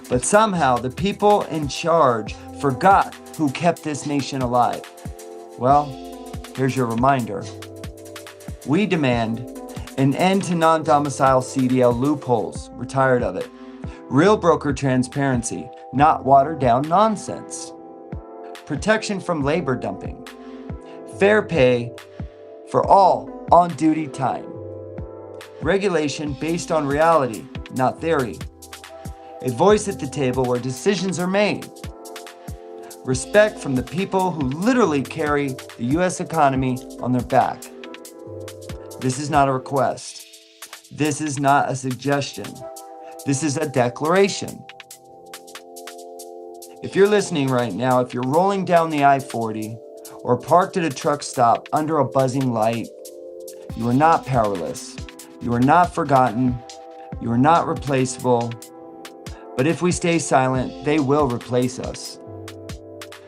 But somehow the people in charge forgot who kept this nation alive. Well, here's your reminder. We demand an end to non-domicile CDL loopholes. We're tired of it. Real broker transparency, not watered down nonsense. Protection from labor dumping. Fair pay for all on duty time. Regulation based on reality, not theory. A voice at the table where decisions are made. Respect from the people who literally carry the U.S. economy on their back. This is not a request. This is not a suggestion. This is a declaration. If you're listening right now, if you're rolling down the I-40 or parked at a truck stop under a buzzing light, you are not powerless. You are not forgotten. You are not replaceable. But if we stay silent, they will replace us.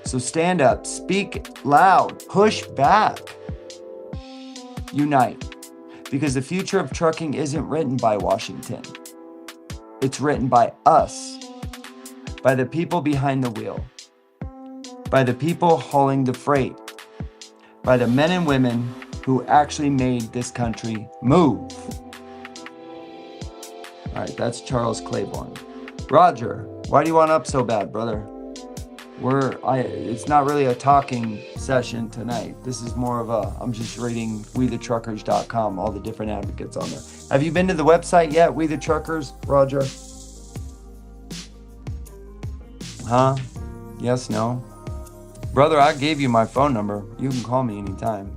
So stand up, speak loud, push back. Unite. Because the future of trucking isn't written by Washington. It's written by us. By the people behind the wheel. By the people hauling the freight. By the men and women who actually made this country move. All right, that's Charles Claiborne. Roger, why do you want up so bad, brother? It's not really a talking session tonight. This is more of I'm just reading WeTheTruckers.com, all the different advocates on there. Have you been to the website yet, We the Truckers, Roger? Huh? Yes, no? Brother, I gave you my phone number. You can call me anytime.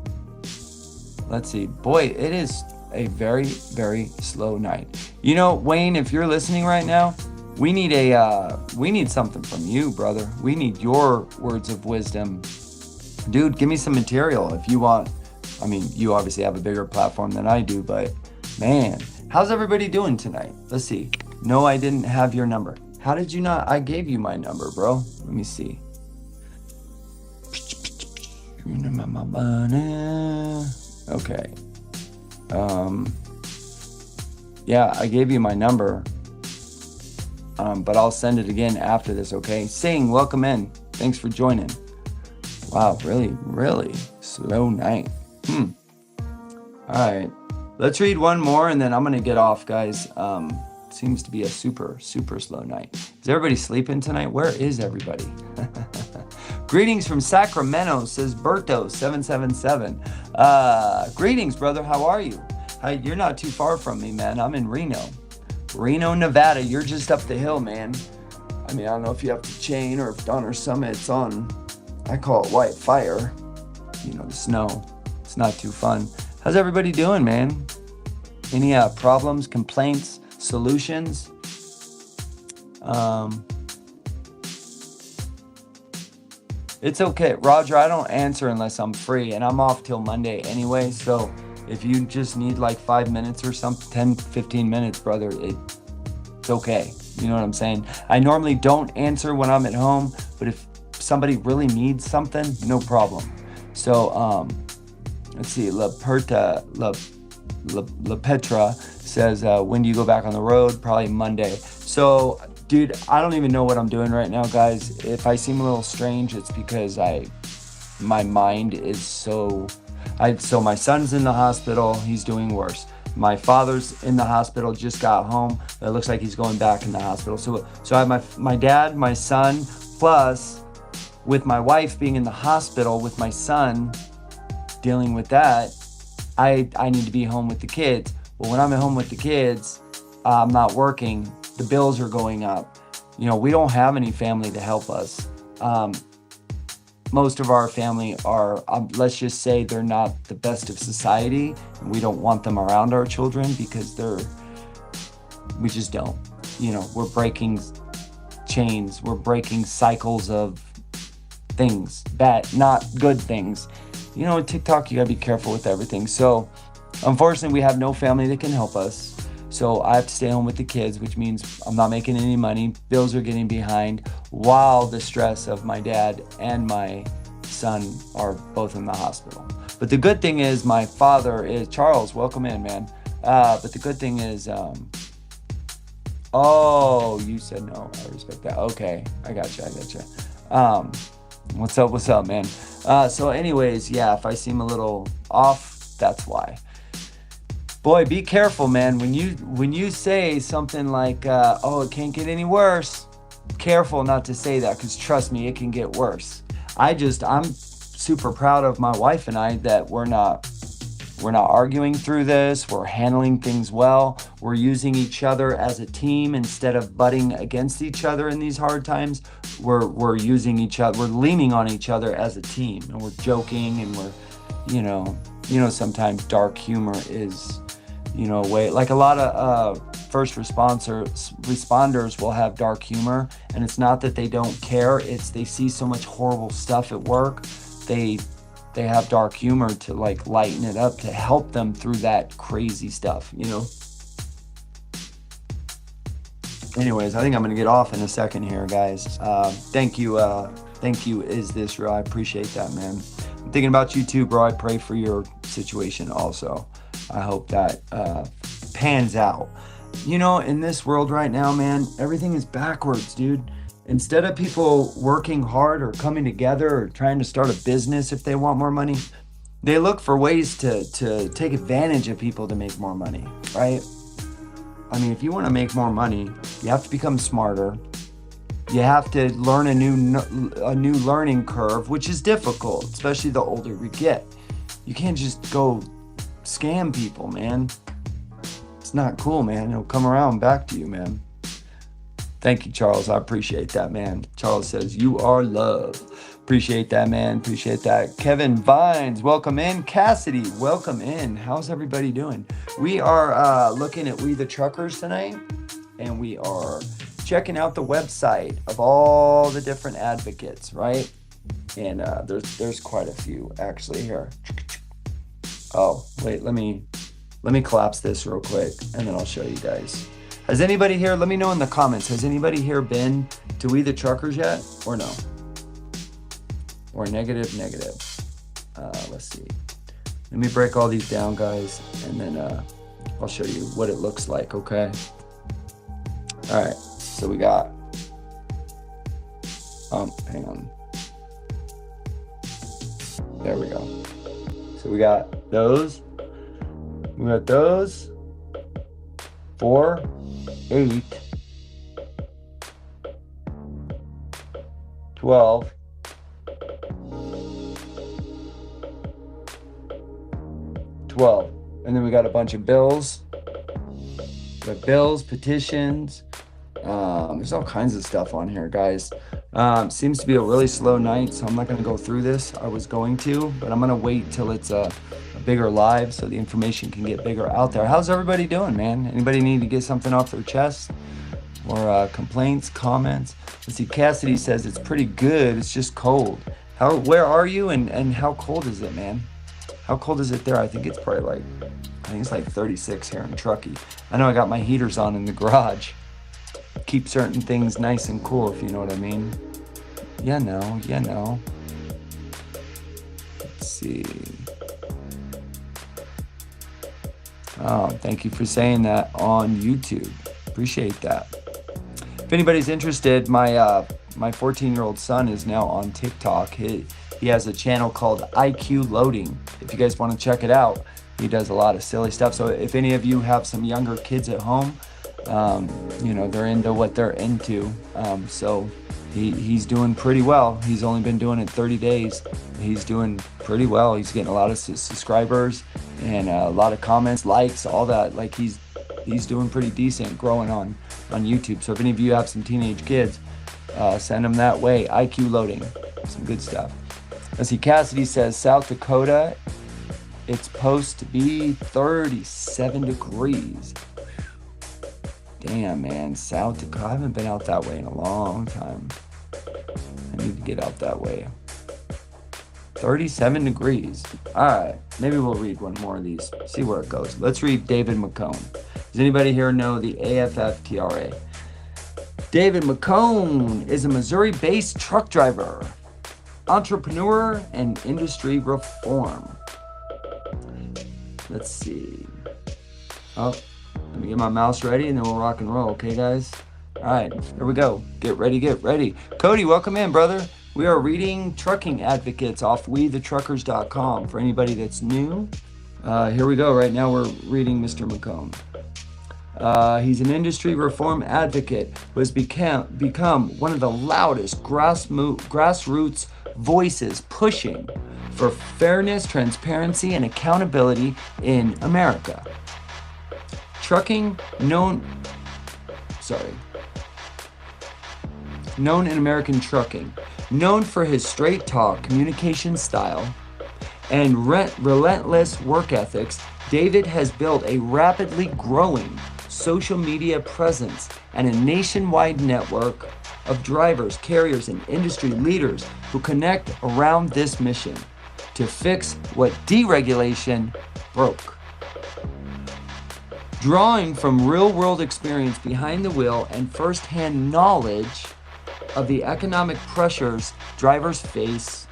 Let's see. Boy, it is a very, very slow night. You know, Wayne, if you're listening right now, we need something from you, brother. We need your words of wisdom. Dude, give me some material if you want. I mean, you obviously have a bigger platform than I do, but man, how's everybody doing tonight? Let's see. No, I didn't have your number. How did you not? I gave you my number, bro. Let me see. Okay. Yeah, I gave you my number. But I'll send it again after this, okay? Sing, welcome in. Thanks for joining. Wow, really, really slow night. All right, let's read one more and then I'm gonna get off, guys. Seems to be a super, super slow night. Is everybody sleeping tonight? Where is everybody? Greetings from Sacramento, says Berto777. Greetings, brother, how are you? You're not too far from me, man. I'm in Reno, Nevada. You're just up the hill, man. I mean, I don't know if you have to chain or if Donner Summit's on, I call it white fire. You know, the snow. It's not too fun. How's everybody doing, man? Any problems, complaints, solutions? It's okay. Roger, I don't answer unless I'm free, and I'm off till Monday anyway, so if you just need like 5 minutes or something, 10, 15 minutes, brother, it's okay. You know what I'm saying? I normally don't answer when I'm at home, but if somebody really needs something, no problem. So, let's see, La Petra says, when do you go back on the road? Probably Monday. So Dude, I don't even know what I'm doing right now, guys. If I seem a little strange, it's because my mind is so my son's in the hospital, he's doing worse. My father's in the hospital, just got home. It looks like he's going back in the hospital. So I have my dad, my son, plus with my wife being in the hospital with my son dealing with that, I need to be home with the kids. Well, when I'm at home with the kids, I'm not working. The bills are going up. You know, we don't have any family to help us. Most of our family are, let's just say they're not the best of society. And we don't want them around our children because we just don't. You know, we're breaking chains. We're breaking cycles of things, not good things. You know, TikTok, you gotta be careful with everything. So unfortunately, we have no family that can help us. So I have to stay home with the kids, which means I'm not making any money. Bills are getting behind while the stress of my dad and my son are both in the hospital. But the good thing is my father is, Charles, welcome in, man. But the good thing is, oh, you said no. I respect that. Okay, I got you. What's up, man? So anyways, yeah, if I seem a little off, that's why. Boy, be careful, man. When you say something like, oh, it can't get any worse, careful not to say that, because trust me, it can get worse. I'm super proud of my wife and I that we're not arguing through this. We're handling things well. We're using each other as a team instead of butting against each other in these hard times. We're using each other. We're leaning on each other as a team, and we're joking, and we're, you know, sometimes dark humor is, you know, way like a lot of first responders will have dark humor, and it's not that they don't care, it's they see so much horrible stuff at work, they have dark humor to like lighten it up to help them through that crazy stuff, you know. Anyways, I think I'm gonna get off in a second here, guys. Thank you Is This Real? I appreciate that, man. I'm thinking about you too, bro. I pray for your situation also. I hope that pans out. You know, in this world right now, man, everything is backwards, dude. Instead of people working hard or coming together or trying to start a business if they want more money, they look for ways to take advantage of people to make more money, right? I mean, if you want to make more money, you have to become smarter. You have to learn a new learning curve, which is difficult, especially the older we get. You can't just go scam people, man. It's not cool, man. It'll come around back to you, man. Thank you, Charles. I appreciate that, man. Charles says, you are love. Appreciate that, man. Appreciate that. Kevin Vines, welcome in. Cassidy, welcome in. How's everybody doing? We are looking at We the Truckers tonight, and we are checking out the website of all the different advocates, right? And there's quite a few actually here. Oh, wait, let me collapse this real quick, and then I'll show you guys. Has anybody here, let me know in the comments, has anybody here been to We the Truckers yet, or no? Or negative? Let's see. Let me break all these down, guys, and then I'll show you what it looks like, okay? All right, so we got, hang on. There we go. So we got those. 4, 8, 12, 12. And then we got a bunch of bills. We have bills, petitions. There's all kinds of stuff on here, guys. Seems to be a really slow night, so I'm not going to go through this. I was going to, but I'm going to wait till it's a bigger live so the information can get bigger out there. How's everybody doing, man? Anybody need to get something off their chest? Or complaints, comments? Let's see, Cassidy says it's pretty good. It's just cold. Where are you, and how cold is it, man? How cold is it there? I think it's probably it's like 36 here in Truckee. I know I got my heaters on in the garage. Keep certain things nice and cool, if you know what I mean. Yeah, no. Let's see. Oh, thank you for saying that on YouTube. Appreciate that. If anybody's interested, my 14-year-old son is now on TikTok. He has a channel called IQ Loading. If you guys want to check it out, he does a lot of silly stuff. So if any of you have some younger kids at home, they're into what they're into. So he's doing pretty well. He's only been doing it 30 days. He's doing pretty well. He's getting a lot of subscribers and a lot of comments, likes, all that. Like he's doing pretty decent growing on YouTube. So if any of you have some teenage kids, send them that way. IQ Loading, some good stuff. Let's see, Cassidy says South Dakota, it's supposed to be 37 degrees. Damn, man, South Dakota. I haven't been out that way in a long time. I need to get out that way. 37 degrees. All right, maybe we'll read one more of these, see where it goes. Let's read David McCone. Does anybody here know the AFFTRA? David McCone is a Missouri-based truck driver, entrepreneur, and industry reform. Let's see. Oh, let me get my mouse ready and then we'll rock and roll, okay, guys? All right, here we go. Get ready, get ready. Cody, welcome in, brother. We are reading Trucking Advocates off WeTheTruckers.com. For anybody that's new, here we go. Right now we're reading Mr. McCone. He's an industry reform advocate who has become one of the loudest grassroots voices pushing for fairness, transparency, and accountability in America. Known in American trucking, known for his straight talk communication style and relentless work ethics, David has built a rapidly growing social media presence and a nationwide network of drivers, carriers, and industry leaders who connect around this mission to fix what deregulation broke. Drawing from real-world experience behind the wheel and first-hand knowledge of the economic pressures drivers face,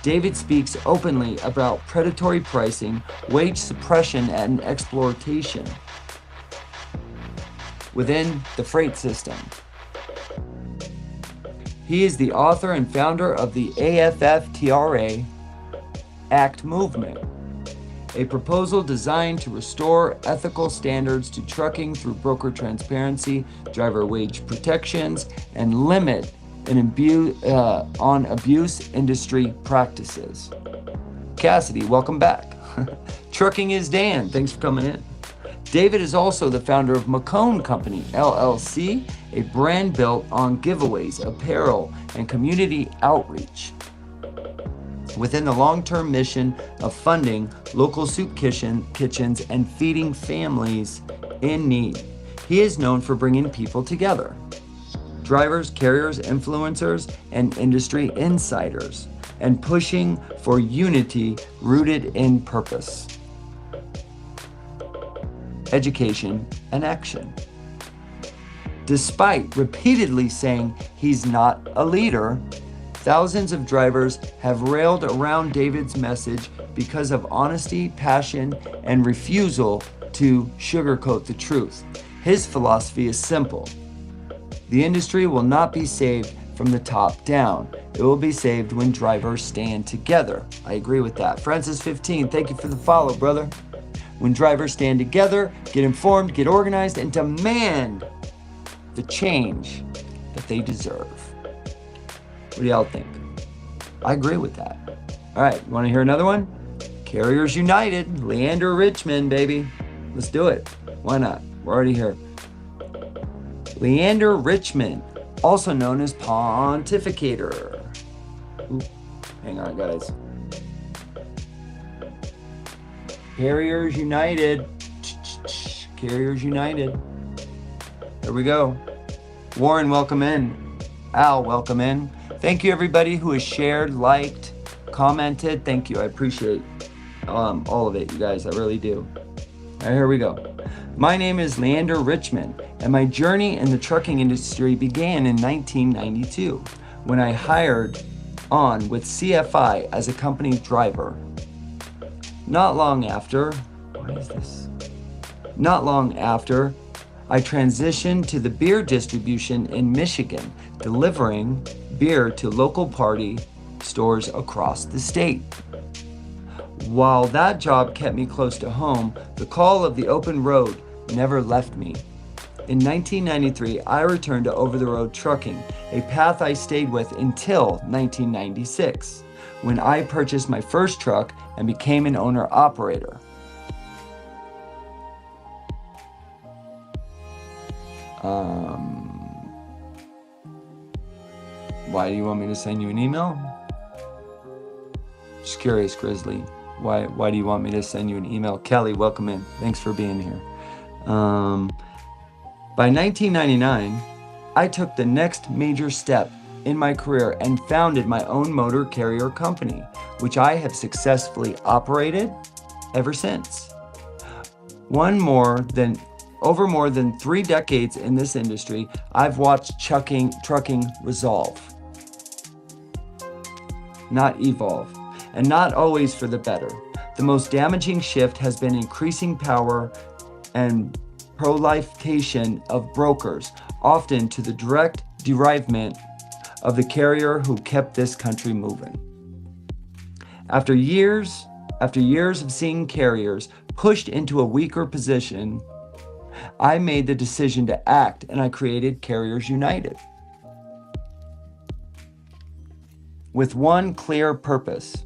David speaks openly about predatory pricing, wage suppression, and exploitation within the freight system. He is the author and founder of the AFFTRA Act movement, a proposal designed to restore ethical standards to trucking through broker transparency, driver wage protections, and limit on abuse industry practices. Cassidy, welcome back. Trucking is Dan. Thanks for coming in. David is also the founder of McCone Company, LLC, a brand built on giveaways, apparel, and community outreach, within the long-term mission of funding local soup kitchens and feeding families in need. He is known for bringing people together: drivers, carriers, influencers, and industry insiders, and pushing for unity rooted in purpose, education, and action. Despite repeatedly saying he's not a leader, thousands of drivers have railed around David's message because of honesty, passion, and refusal to sugarcoat the truth. His philosophy is simple: the industry will not be saved from the top down. It will be saved when drivers stand together. I agree with that. Francis15, thank you for the follow, brother. When drivers stand together, get informed, get organized, and demand the change that they deserve. What do y'all think? I agree with that. All right, you want to hear another one? Carriers United, Leander Richmond, baby. Let's do it. Why not? We're already here. Leander Richmond, also known as Pontificator. Ooh, hang on, guys. Carriers United. Carriers United. There we go. Warren, welcome in. Al, welcome in. Thank you, everybody who has shared, liked, commented. Thank you. I appreciate all of it, you guys. I really do. All right, here we go. My name is Leander Richmond, and my journey in the trucking industry began in 1992 when I hired on with CFI as a company driver. Not long after, I transitioned to the beer distribution in Michigan, delivering beer to local party stores across the state. While that job kept me close to home, the call of the open road never left me. In 1993, I returned to over-the-road trucking, a path I stayed with until 1996, when I purchased my first truck and became an owner-operator. Why do you want me to send you an email? Just curious, Grizzly. Why do you want me to send you an email? Kelly, welcome in. Thanks for being here. By 1999, I took the next major step in my career and founded my own motor carrier company, which I have successfully operated ever since. Over more than 3 decades in this industry, I've watched trucking resolve, not evolve, and not always for the better. The most damaging shift has been increasing power and proliferation of brokers, often to the direct derivement of the carrier who kept this country moving. After years of seeing carriers pushed into a weaker position, I made the decision to act, and I created Carriers United with one clear purpose: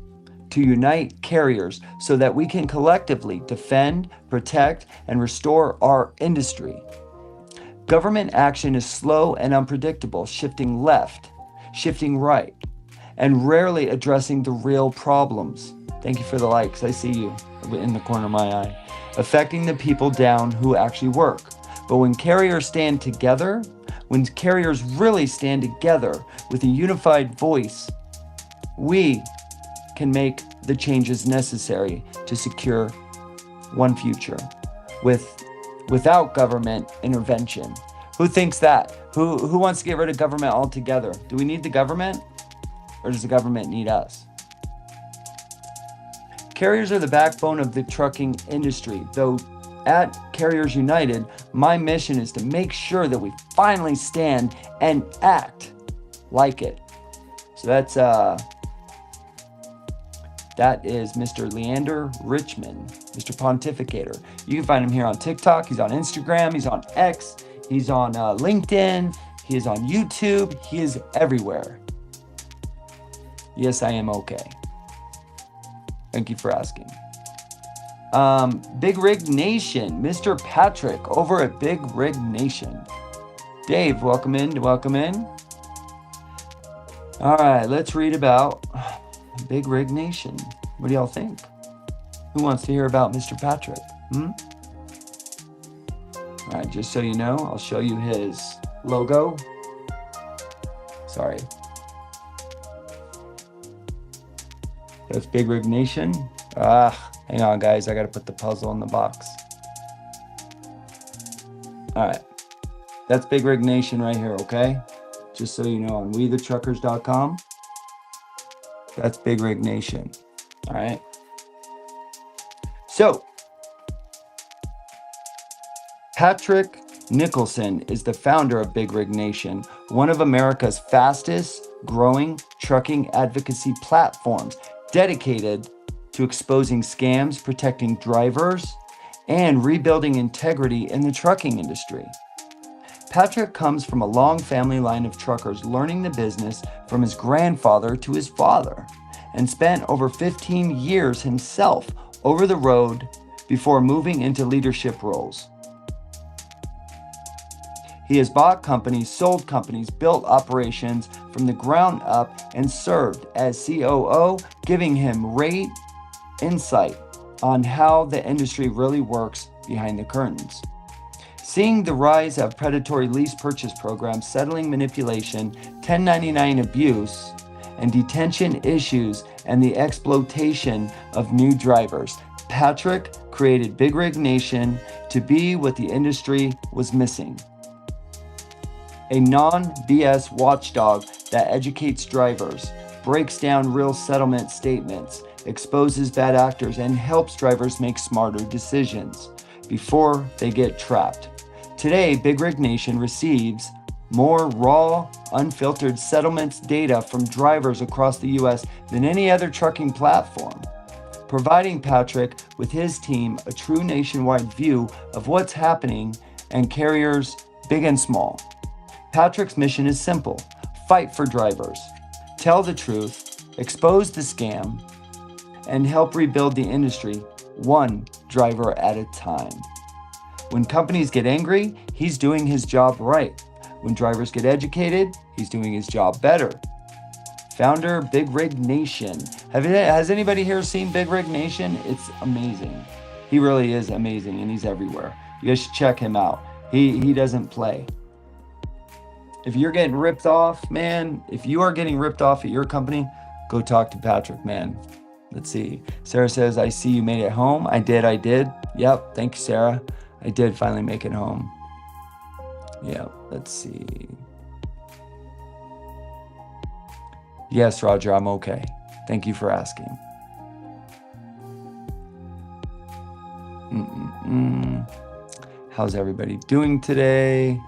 to unite carriers so that we can collectively defend, protect, and restore our industry. Government action is slow and unpredictable, shifting left, shifting right, and rarely addressing the real problems. Thank you for the likes. I see you in the corner of my eye. Affecting the people down who actually work. But when carriers stand together, when carriers really stand together with a unified voice, we can make the changes necessary to secure one future without government intervention. Who thinks that? Who wants to get rid of government altogether? Do we need the government, or does the government need us? Carriers are the backbone of the trucking industry, though at Carriers United, my mission is to make sure that we finally stand and act like it. So that is Mr. Leander Richmond, Mr. Pontificator. You can find him here on TikTok. He's on Instagram. He's on X. He's on LinkedIn. He is on YouTube. He is everywhere. Yes, I am okay. Thank you for asking. Big Rig Nation, Mr. Patrick over at Big Rig Nation. Dave, welcome in. All right, let's read about Big Rig Nation. What do y'all think? Who wants to hear about Mr. Patrick? All right, just so you know, I'll show you his logo. Sorry. That's Big Rig Nation. Hang on, guys. I got to put the puzzle in the box. All right. That's Big Rig Nation right here, okay? Just so you know, on WeTheTruckers.com. That's Big Rig Nation. All right. So, Patrick Nicholson is the founder of Big Rig Nation, one of America's fastest growing trucking advocacy platforms, dedicated to exposing scams, protecting drivers, and rebuilding integrity in the trucking industry. Patrick comes from a long family line of truckers, learning the business from his grandfather to his father, and spent over 15 years himself over the road before moving into leadership roles. He has bought companies, sold companies, built operations from the ground up, and served as COO, giving him great insight on how the industry really works behind the curtains. Seeing the rise of predatory lease purchase programs, settling manipulation, 1099 abuse, and detention issues, and the exploitation of new drivers, Patrick created Big Rig Nation to be what the industry was missing: a non-BS watchdog that educates drivers, breaks down real settlement statements, exposes bad actors, and helps drivers make smarter decisions before they get trapped. Today, Big Rig Nation receives more raw, unfiltered settlements data from drivers across the US than any other trucking platform, providing Patrick with his team a true nationwide view of what's happening and carriers big and small. Patrick's mission is simple: fight for drivers, tell the truth, expose the scam, and help rebuild the industry one driver at a time. When companies get angry, he's doing his job right. When drivers get educated, he's doing his job better. Founder, Big Rig Nation. Has anybody here seen Big Rig Nation? It's amazing. He really is amazing, and he's everywhere. You guys should check him out. He doesn't play. If you're getting ripped off, man, if you are getting ripped off at your company, go talk to Patrick, man. Let's see. Sarah says, I see you made it home. I did. Yep. Thank you, Sarah. I did finally make it home. Yeah, let's see. Yes, Roger, I'm okay. Thank you for asking. How's everybody doing today?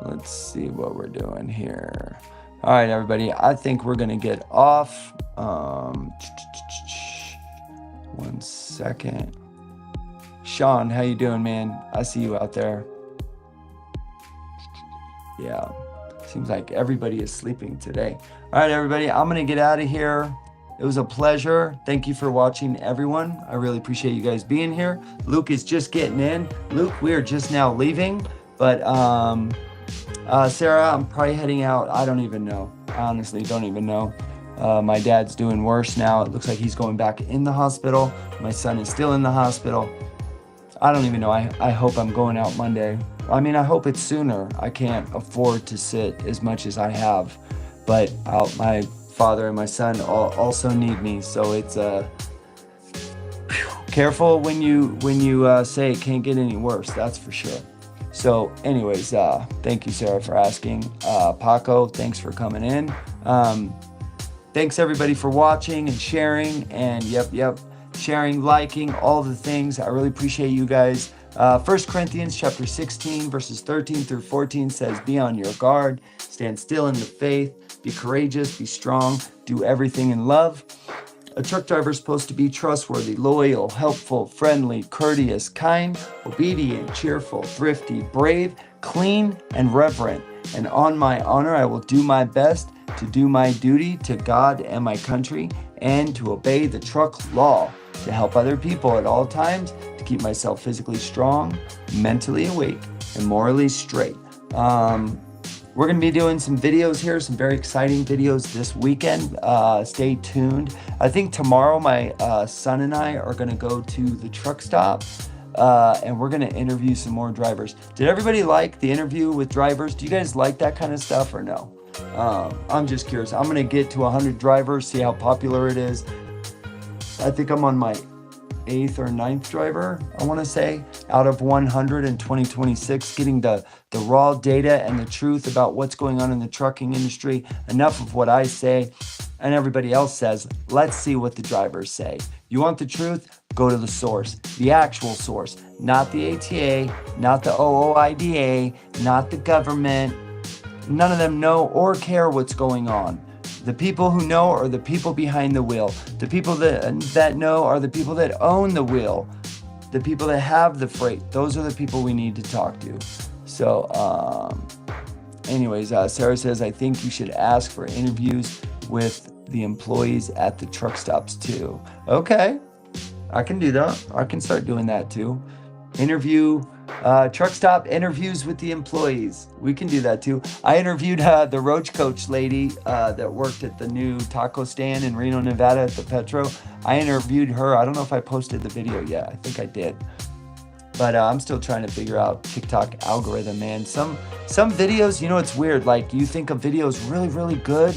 Let's see what we're doing here. All right, everybody, I think we're gonna get off. 1 second. Sean, how you doing, man? I see you out there. Yeah, seems like everybody is sleeping today. All right, everybody, I'm gonna get out of here. It was a pleasure. Thank you for watching, everyone. I really appreciate you guys being here. Luke is just getting in. Luke, we are just now leaving, but Sarah, I'm probably heading out. I don't even know. I honestly don't even know. My dad's doing worse now. It looks like he's going back in the hospital. My son is still in the hospital. I don't even know. I hope I'm going out Monday. I mean, I hope it's sooner. I can't afford to sit as much as I have, but my father and my son also need me. So it's careful when you say it can't get any worse. That's for sure. So anyways, thank you, Sarah, for asking. Paco, thanks for coming in. Thanks everybody for watching and sharing, and yep, sharing, liking, all the things. I really appreciate you guys. 1 Corinthians chapter 16 verses 13 through 14 says, be on your guard, stand still in the faith, be courageous, be strong, do everything in love. A truck driver is supposed to be trustworthy, loyal, helpful, friendly, courteous, kind, obedient, cheerful, thrifty, brave, clean, and reverent. And on my honor, I will do my best to do my duty to God and my country, and to obey the truck law, to help other people at all times, to keep myself physically strong, mentally awake, and morally straight. We're going to be doing some videos here, some very exciting videos this weekend. Stay tuned. I think tomorrow my son and I are going to go to the truck stop, and we're going to interview some more drivers. Did everybody like the interview with drivers? Do you guys like that kind of stuff or no? I'm just curious. I'm going to get to 100 drivers, see how popular it is. I think I'm on my 8th or 9th driver, I want to say, out of 100 in 2026, getting the raw data and the truth about what's going on in the trucking industry. Enough of what I say and everybody else says. Let's see what the drivers say. You want the truth? Go to the source, the actual source, not the ATA, not the OOIDA, not the government. None of them know or care what's going on. The people who know are the people behind the wheel. The people that know are the people that own the wheel. The people that have the freight. Those are the people we need to talk to. So, anyways, Sarah says, I think you should ask for interviews with the employees at the truck stops too. Okay, I can do that. I can start doing that too. Truck stop interviews with the employees. We can do that too. I interviewed the Roach Coach lady that worked at the new taco stand in Reno, Nevada at the Petro. I interviewed her. I don't know if I posted the video yet. I think I did. But I'm still trying to figure out TikTok algorithm, man. Some videos, you know, it's weird. Like you think a video is really, really good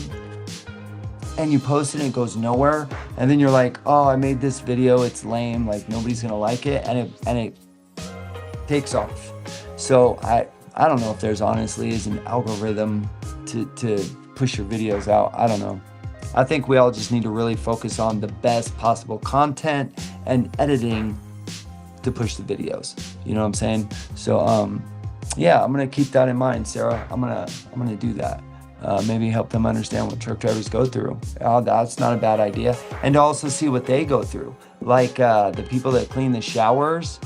and you post it and it goes nowhere. And then you're like, oh, I made this video. It's lame. Like nobody's going to like it. And it takes off. So I don't know if there's honestly is an algorithm to push your videos out. I don't know. I think we all just need to really focus on the best possible content and editing to push the videos. You know what I'm saying? So Yeah, I'm gonna keep that in mind, Sarah. I'm gonna do that. Maybe help them understand what truck drivers go through. That's not a bad idea. And to also see what they go through. Like the people that clean the showers.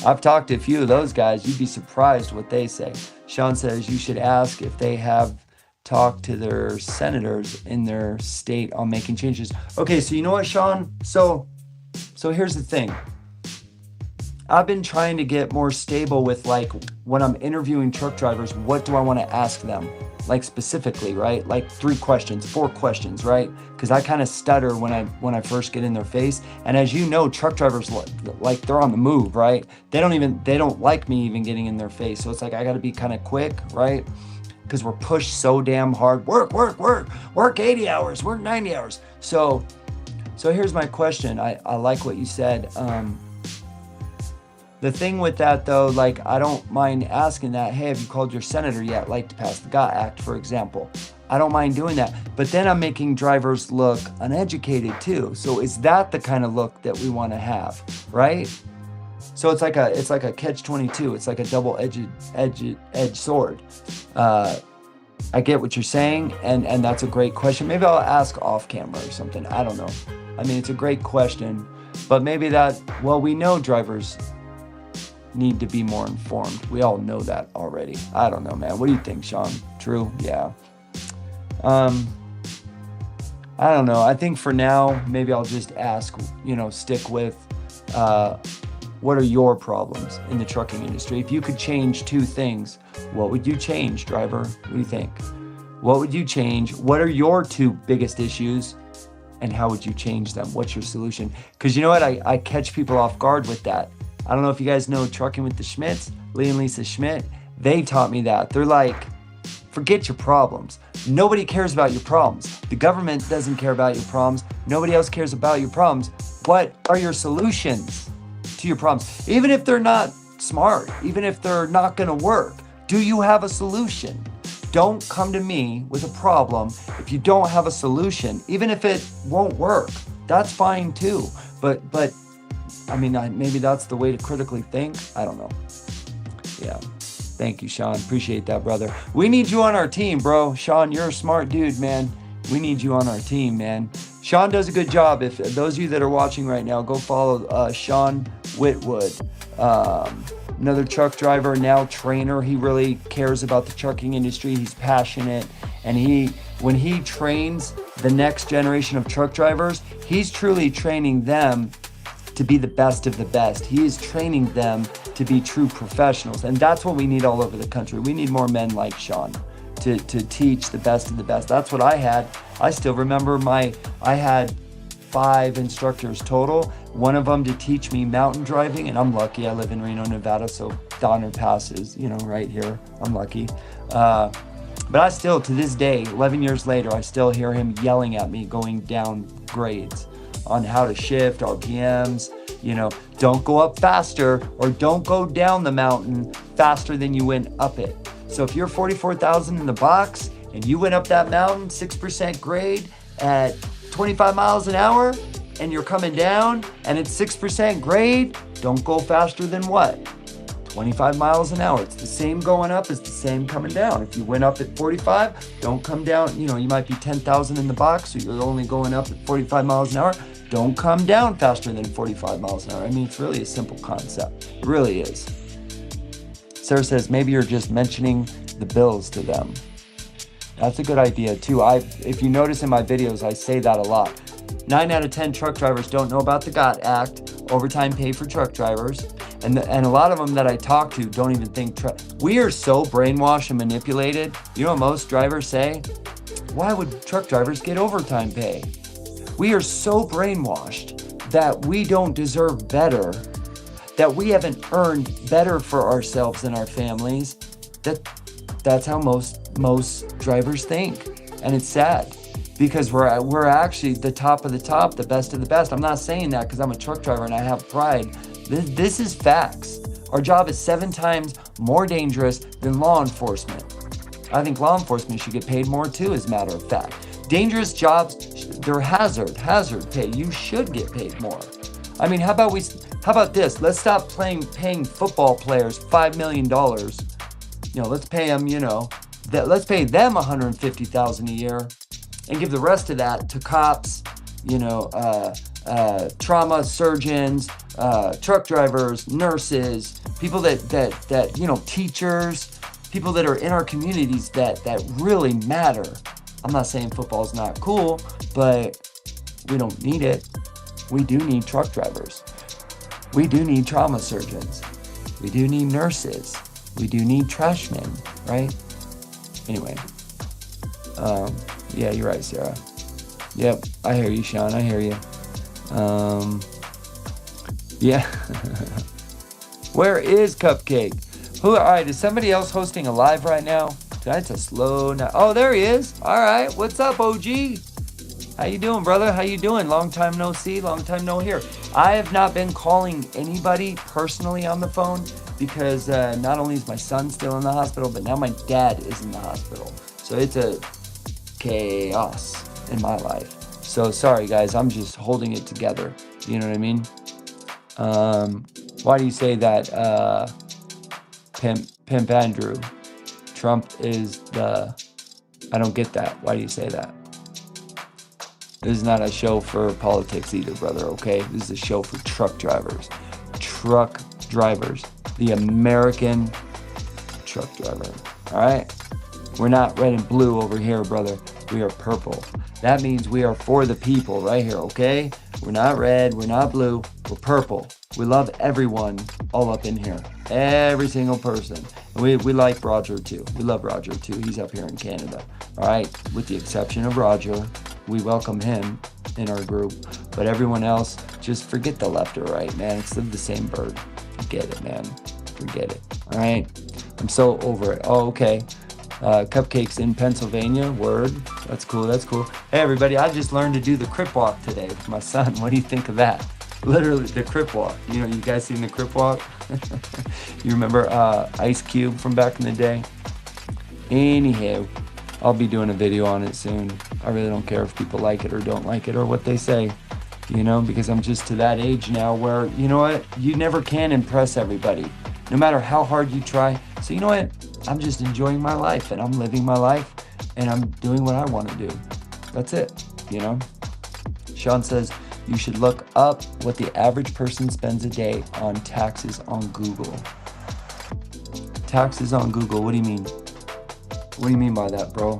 I've talked to a few of those guys. You'd be surprised what they say. Sean says you should ask if they have talked to their senators in their state on making changes. Okay, so you know what, Sean? So here's the thing. I've been trying to get more stable with, like, when I'm interviewing truck drivers, what do I want to ask them? Like specifically, right? Like 3 questions, 4 questions, right? Because I kind of stutter when I first get in their face. And as you know, truck drivers, like, they're on the move, right? They don't like me even getting in their face. So it's like I got to be kind of quick, right? Because we're pushed so damn hard. Work 80 hours, work 90 hours. So here's my question. I like what you said. The thing with that, though, like, I don't mind asking that. Hey, have you called your senator yet? Like, to pass the GOT Act, for example. I don't mind doing that. But then I'm making drivers look uneducated too. So is that the kind of look that we want to have, right? So it's like a catch-22. It's like a double-edged sword. I get what you're saying, and that's a great question. Maybe I'll ask off camera or something. I don't know. I mean, it's a great question, but maybe we know drivers need to be more informed. We all know that already. I don't know, man. What do you think, Sean? True? Yeah. I don't know. I think for now, maybe I'll just ask, stick with, what are your problems in the trucking industry? If you could change 2 things, what would you change, driver? What do you think? What would you change? What are your 2 biggest issues? And how would you change them? What's your solution? Because you know what? I catch people off guard with that. I don't know if you guys know Trucking with the Schmidts, Lee and Lisa Schmidt. They taught me that. They're like, forget your problems. Nobody cares about your problems. The government doesn't care about your problems. Nobody else cares about your problems. What are your solutions to your problems? Even if they're not smart, even if they're not going to work, do you have a solution? Don't come to me with a problem if you don't have a solution, even if it won't work. That's fine too. But I mean, maybe that's the way to critically think. I don't know. Yeah. Thank you, Sean. Appreciate that, brother. We need you on our team, bro. Sean, you're a smart dude, man. We need you on our team, man. Sean does a good job. If those of you that are watching right now, go follow Sean Whitwood. Another truck driver, now trainer. He really cares about the trucking industry. He's passionate. And when he trains the next generation of truck drivers, he's truly training them to be the best of the best. He is training them to be true professionals. And that's what we need all over the country. We need more men like Sean to teach the best of the best. That's what I had. I still remember I had 5 instructors total. One of them to teach me mountain driving, and I'm lucky. I live in Reno, Nevada, so Donner Pass is, right here. I'm lucky. But I still, to this day, 11 years later, I still hear him yelling at me going down grades on how to shift, RPMs, don't go up faster or don't go down the mountain faster than you went up it. So if you're 44,000 in the box and you went up that mountain, 6% grade at 25 miles an hour, and you're coming down and it's 6% grade, don't go faster than what? 25 miles an hour. It's the same going up as the same coming down. If you went up at 45, don't come down. You might be 10,000 in the box, so you're only going up at 45 miles an hour. Don't come down faster than 45 miles an hour. I mean, it's really a simple concept. It really is. Sarah says, maybe you're just mentioning the bills to them. That's a good idea too. If you notice in my videos, I say that a lot. 9 out of 10 truck drivers don't know about the GOT Act, overtime pay for truck drivers. And a lot of them that I talk to don't even think, we are so brainwashed and manipulated. You know what most drivers say? Why would truck drivers get overtime pay? We are so brainwashed that we don't deserve better, that we haven't earned better for ourselves and our families. That's how most drivers think. And it's sad because we're actually the top of the top, the best of the best. I'm not saying that because I'm a truck driver and I have pride. This is facts. Our job is 7 times more dangerous than law enforcement. I think law enforcement should get paid more too, as a matter of fact. Dangerous jobs, they're hazard pay. You should get paid more. I mean, how about this? Let's stop paying football players $5 million let's pay them, let's pay them $150,000 a year and give the rest of that to cops, trauma surgeons, truck drivers, nurses, people that teachers, people that are in our communities that really matter. I'm not saying football's not cool, but we don't need it. We do need truck drivers. We do need trauma surgeons. We do need nurses. We do need trash men, right? Anyway. Yeah, you're right, Sarah. Yep, I hear you, Sean. I hear you. Yeah. Where is Cupcake? All right, is somebody else hosting a live right now? That's a slow now. Oh, there he is. All right, what's up, OG? How you doing, brother? How you doing? Long time no see, long time no hear. I have not been calling anybody personally on the phone because not only is my son still in the hospital, but now my dad is in the hospital. So it's a chaos in my life. So sorry, guys. I'm just holding it together. You know what I mean? Why do you say that, Pimp Andrew? Trump is the... I don't get that. Why do you say that? This is not a show for politics either, brother, okay? This is a show for truck drivers. Truck drivers. The American truck driver. All right? We're not red and blue over here, brother. We are purple. That means we are for the people right here, okay? We're not red. We're not blue. We're purple. We love everyone all up in here. Every single person. And we like Roger, too. We love Roger, too. He's up here in Canada. All right? With the exception of Roger. We welcome him in our group. But everyone else, just forget the left or right, man. It's the same bird. Forget it, man. Forget it. All right? I'm so over it. Oh, okay. Cupcakes in Pennsylvania. Word. That's cool. That's cool. Hey, everybody. I just learned to do the crip walk today with my son. What do you think of that? Literally, the crip walk. You guys seen the crip walk? You remember Ice Cube from back in the day? Anyhow, I'll be doing a video on it soon. I really don't care if people like it or don't like it or what they say, because I'm just to that age now where, you know what? You never can impress everybody, no matter how hard you try. So you know what? I'm just enjoying my life and I'm living my life and I'm doing what I want to do. That's it, Sean says, you should look up what the average person spends a day on taxes on Google. Taxes on Google, what do you mean? What do you mean by that, bro?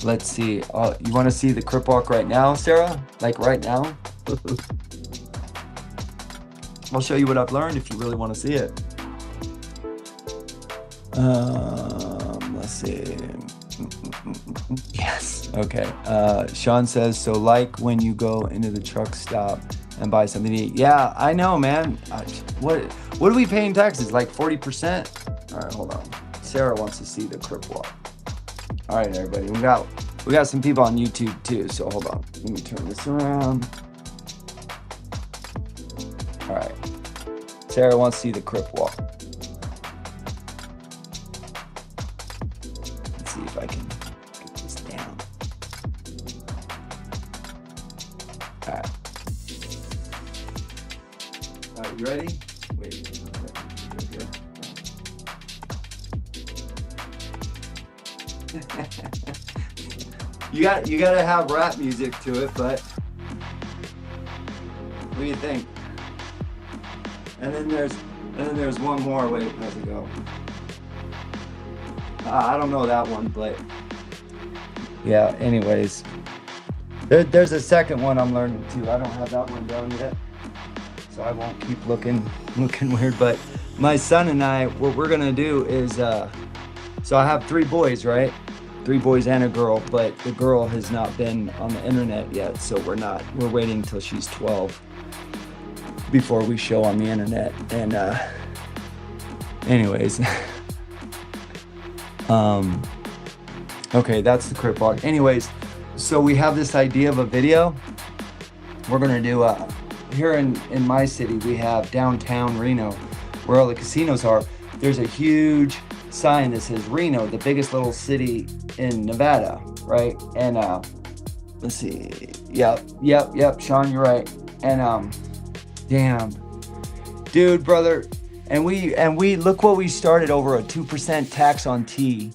Let's see. You want to see the crip walk right now, Sarah? Like right now? I'll show you what I've learned if you really want to see it. Let's see. Yes. Okay. Sean says, so like when you go into the truck stop and buy something to eat. Yeah, I know, man. What are we paying taxes? Like 40%? All right, hold on. Sarah wants to see the crip walk. All right, everybody. We got some people on YouTube too, so hold on. Let me turn this around. All right. Sarah wants to see the crip walk. Let's see if I can get this down. All right. All right, you ready? Wait. You gotta have rap music to it, but what do you think? And then there's one more. Wait, how's it go? I don't know that one, but yeah. Anyways, there's a second one I'm learning too. I don't have that one down yet, so I won't keep looking weird. But my son and I, what we're gonna do is, so I have 3 boys, right? 3 boys and a girl, but the girl has not been on the internet yet, so we're waiting till she's 12 before we show on the internet. And anyways, okay, that's the crip walk. Anyways, so we have this idea of a video. We're gonna do here in my city, we have downtown Reno, where all the casinos are. There's a huge sign that says Reno, the biggest little city in Nevada, right? And let's see. Yep, Sean, you're right. And damn, dude, brother, And we look what we started, over a 2% tax on tea,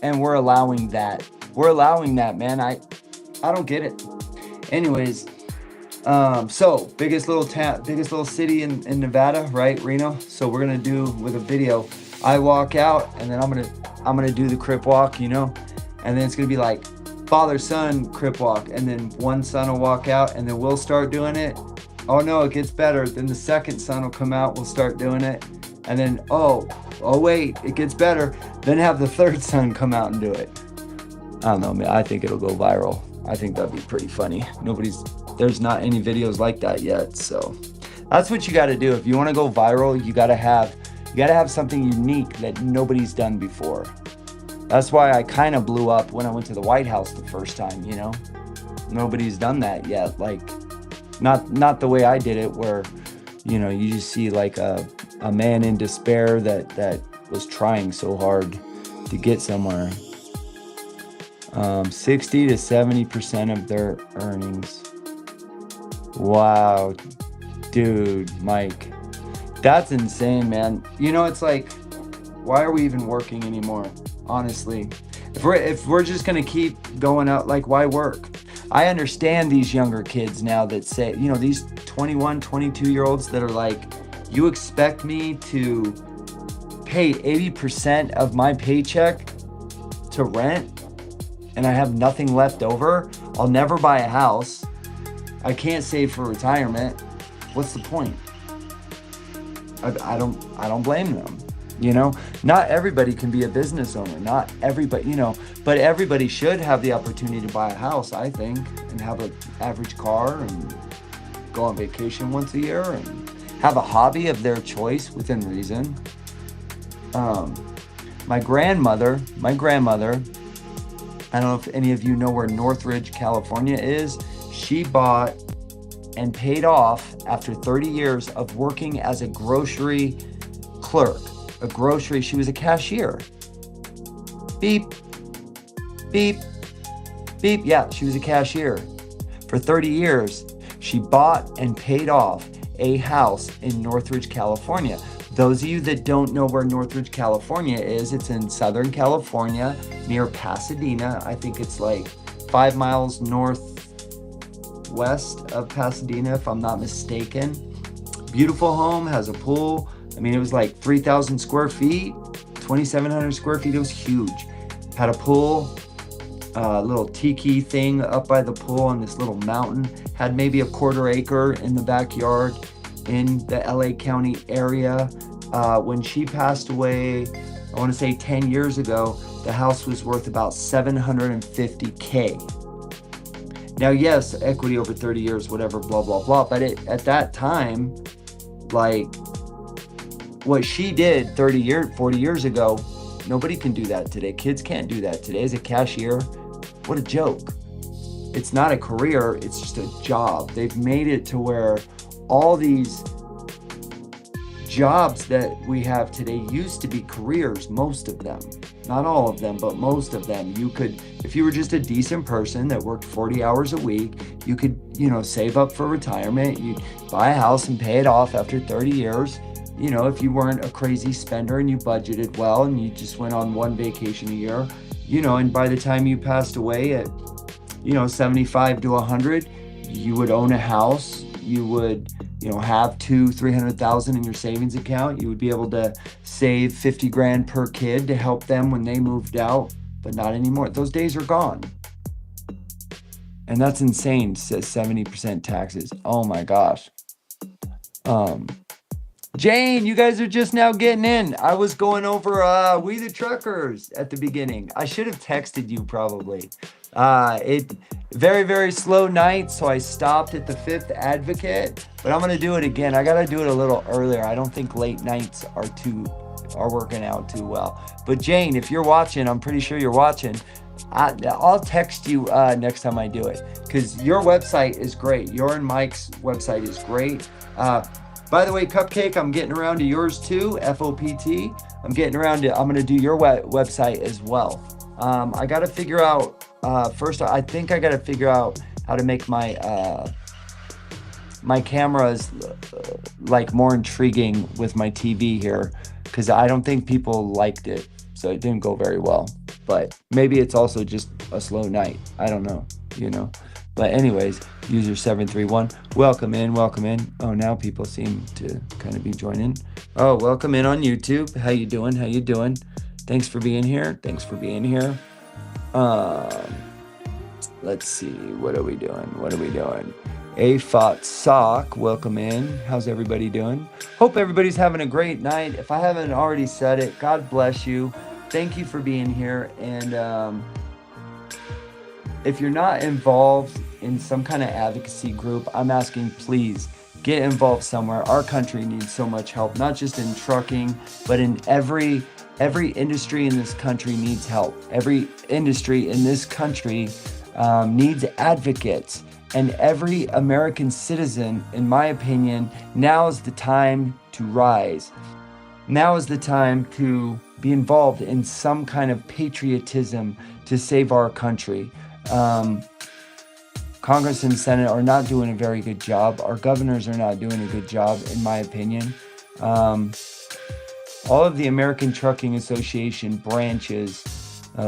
and we're allowing that. We're allowing that, man. I don't get it. Anyways, so biggest little city in Nevada, right? Reno. So we're gonna do with a video. I walk out, and then I'm gonna do the crip walk, you know, and then it's gonna be like father son crip walk, and then one son will walk out, and then we'll start doing it. Oh no, it gets better. Then the second son will come out, we'll start doing it, and then oh wait, it gets better. Then have the third son come out and do it. I don't know, man. I think it'll go viral. I think that'd be pretty funny. There's not any videos like that yet, so that's what you got to do if you want to go viral. You got to have something unique that nobody's done before. That's why I kind of blew up when I went to the White House the first time. You know, nobody's done that yet. Like, not the way I did it, where, you know, you just see like a man in despair that was trying so hard to get somewhere. 60 to 70% of their earnings. Wow, dude, Mike, that's insane, man. You know, it's like, why are we even working anymore? Honestly, if we're just gonna keep going out, like, why work? I understand these younger kids now that say, you know, these 21, 22-year-olds that are like, you expect me to pay 80% of my paycheck to rent, and I have nothing left over? I'll never buy a house. I can't save for retirement. What's the point? I don't blame them. You know, not everybody can be a business owner. Not everybody, you know, but everybody should have the opportunity to buy a house, I think, and have an average car and go on vacation once a year and have a hobby of their choice within reason. My grandmother, I don't know if any of you know where Northridge, California is. She bought and paid off, after 30 years of working as a grocery clerk. She was a cashier. Beep, beep, beep. Yeah, she was a cashier. For 30 years, she bought and paid off a house in Northridge, California. Those of you that don't know where Northridge, California is, it's in Southern California near Pasadena. I think it's like 5 miles northwest of Pasadena, if I'm not mistaken. Beautiful home, has a pool. I mean, it was like 3,000 square feet, 2,700 square feet. It was huge. Had a pool, a little tiki thing up by the pool on this little mountain. Had maybe a 1/4 acre in the backyard in the LA County area. When she passed away, I want to say 10 years ago, the house was worth about $750K. Now, yes, equity over 30 years, whatever, blah, blah, blah. But at that time, like, what she did 40 years ago, nobody can do that today. Kids can't do that today. As a cashier, what a joke. It's not a career, it's just a job. They've made it to where all these jobs that we have today used to be careers, most of them. Not all of them, but most of them. You could, if you were just a decent person that worked 40 hours a week, you could, you know, save up for retirement. You'd buy a house and pay it off after 30 years. You know, if you weren't a crazy spender and you budgeted well and you just went on one vacation a year, you know, and by the time you passed away at, you know, 75 to 100, you would own a house. You would, you know, have $200,000-300,000 in your savings account. You would be able to save 50 grand per kid to help them when they moved out, but not anymore. Those days are gone. And that's insane, says 70% taxes. Oh my gosh. Jane, you guys are just now getting in. I was going over We the Truckers at the beginning. I should have texted you probably. Very, very slow night, so I stopped at the Fifth Advocate, but I'm gonna do it again. I gotta do it a little earlier. I don't think late nights are working out too well. But Jane, if you're watching, I'm pretty sure you're watching. I'll text you next time I do it, because your website is great. Your and Mike's website is great. By the way, Cupcake, I'm getting around to yours too, FOPT. I'm going to do your website as well. I got to figure out, first, I think I got to figure out how to make my my camera is like more intriguing with my TV here, because I don't think people liked it, so it didn't go very well. But maybe it's also just a slow night. I don't know, you know. But anyways, user 731, welcome in, welcome in. Oh, now people seem to kind of be joining. Oh, welcome in on YouTube. How you doing? How you doing? Thanks for being here. Thanks for being here. Let's see. What are we doing? What are we doing? Afot Sock, welcome in. How's everybody doing? Hope everybody's having a great night. If I haven't already said it, God bless you. Thank you for being here. And if you're not involved in some kind of advocacy group, I'm asking, please get involved somewhere. Our country needs so much help, not just in trucking, but in every industry in this country needs help. Every industry in this country needs advocates. And every American citizen, in my opinion, now is the time to rise. Now is the time to be involved in some kind of patriotism to save our country. Congress and Senate are not doing a very good job. Our governors are not doing a good job, in my opinion. All of the American Trucking Association branches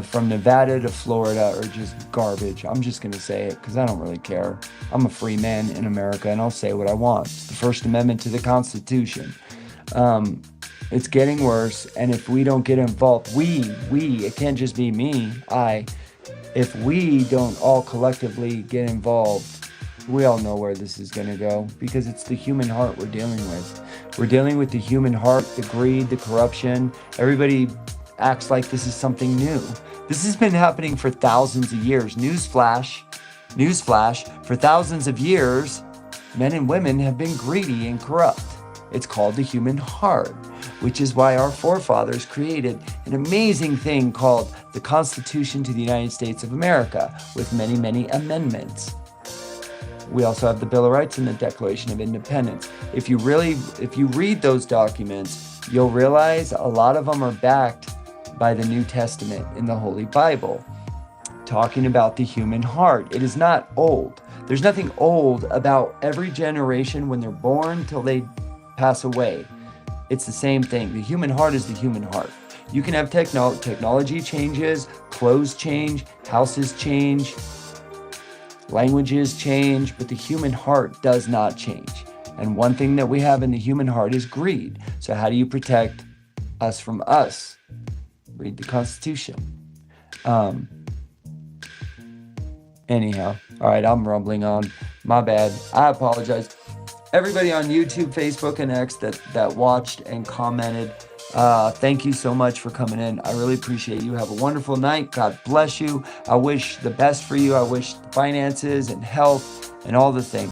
from Nevada to Florida are just garbage. I'm just going to say it because I don't really care. I'm a free man in America and I'll say what I want. It's the First Amendment to the Constitution. It's getting worse, and if we don't get involved, it can't just be me, if we don't all collectively get involved, we all know where this is going to go, because it's the human heart we're dealing with. We're dealing with the human heart, the greed, the corruption. Everybody acts like this is something new. This has been happening for thousands of years. Newsflash, for thousands of years, men and women have been greedy and corrupt. It's called the human heart, which is why our forefathers created an amazing thing called the Constitution to the United States of America, with many, many amendments. We also have the Bill of Rights and the Declaration of Independence. If you read those documents, you'll realize a lot of them are backed by the New Testament in the Holy Bible, talking about the human heart. It is not old. There's nothing old about every generation when they're born till they pass away. It's the same thing. The human heart is the human heart. You can have technology changes, clothes change, houses change, languages change, but the human heart does not change. And one thing that we have in the human heart is greed. So how do you protect us from us? Read the Constitution. Anyhow, all right, I'm rumbling on. My bad. I apologize. Everybody on YouTube, Facebook, and X that watched and commented, thank you so much for coming in. I really appreciate you. Have a wonderful night. God bless you. I wish the best for you. I wish finances and health and all the things.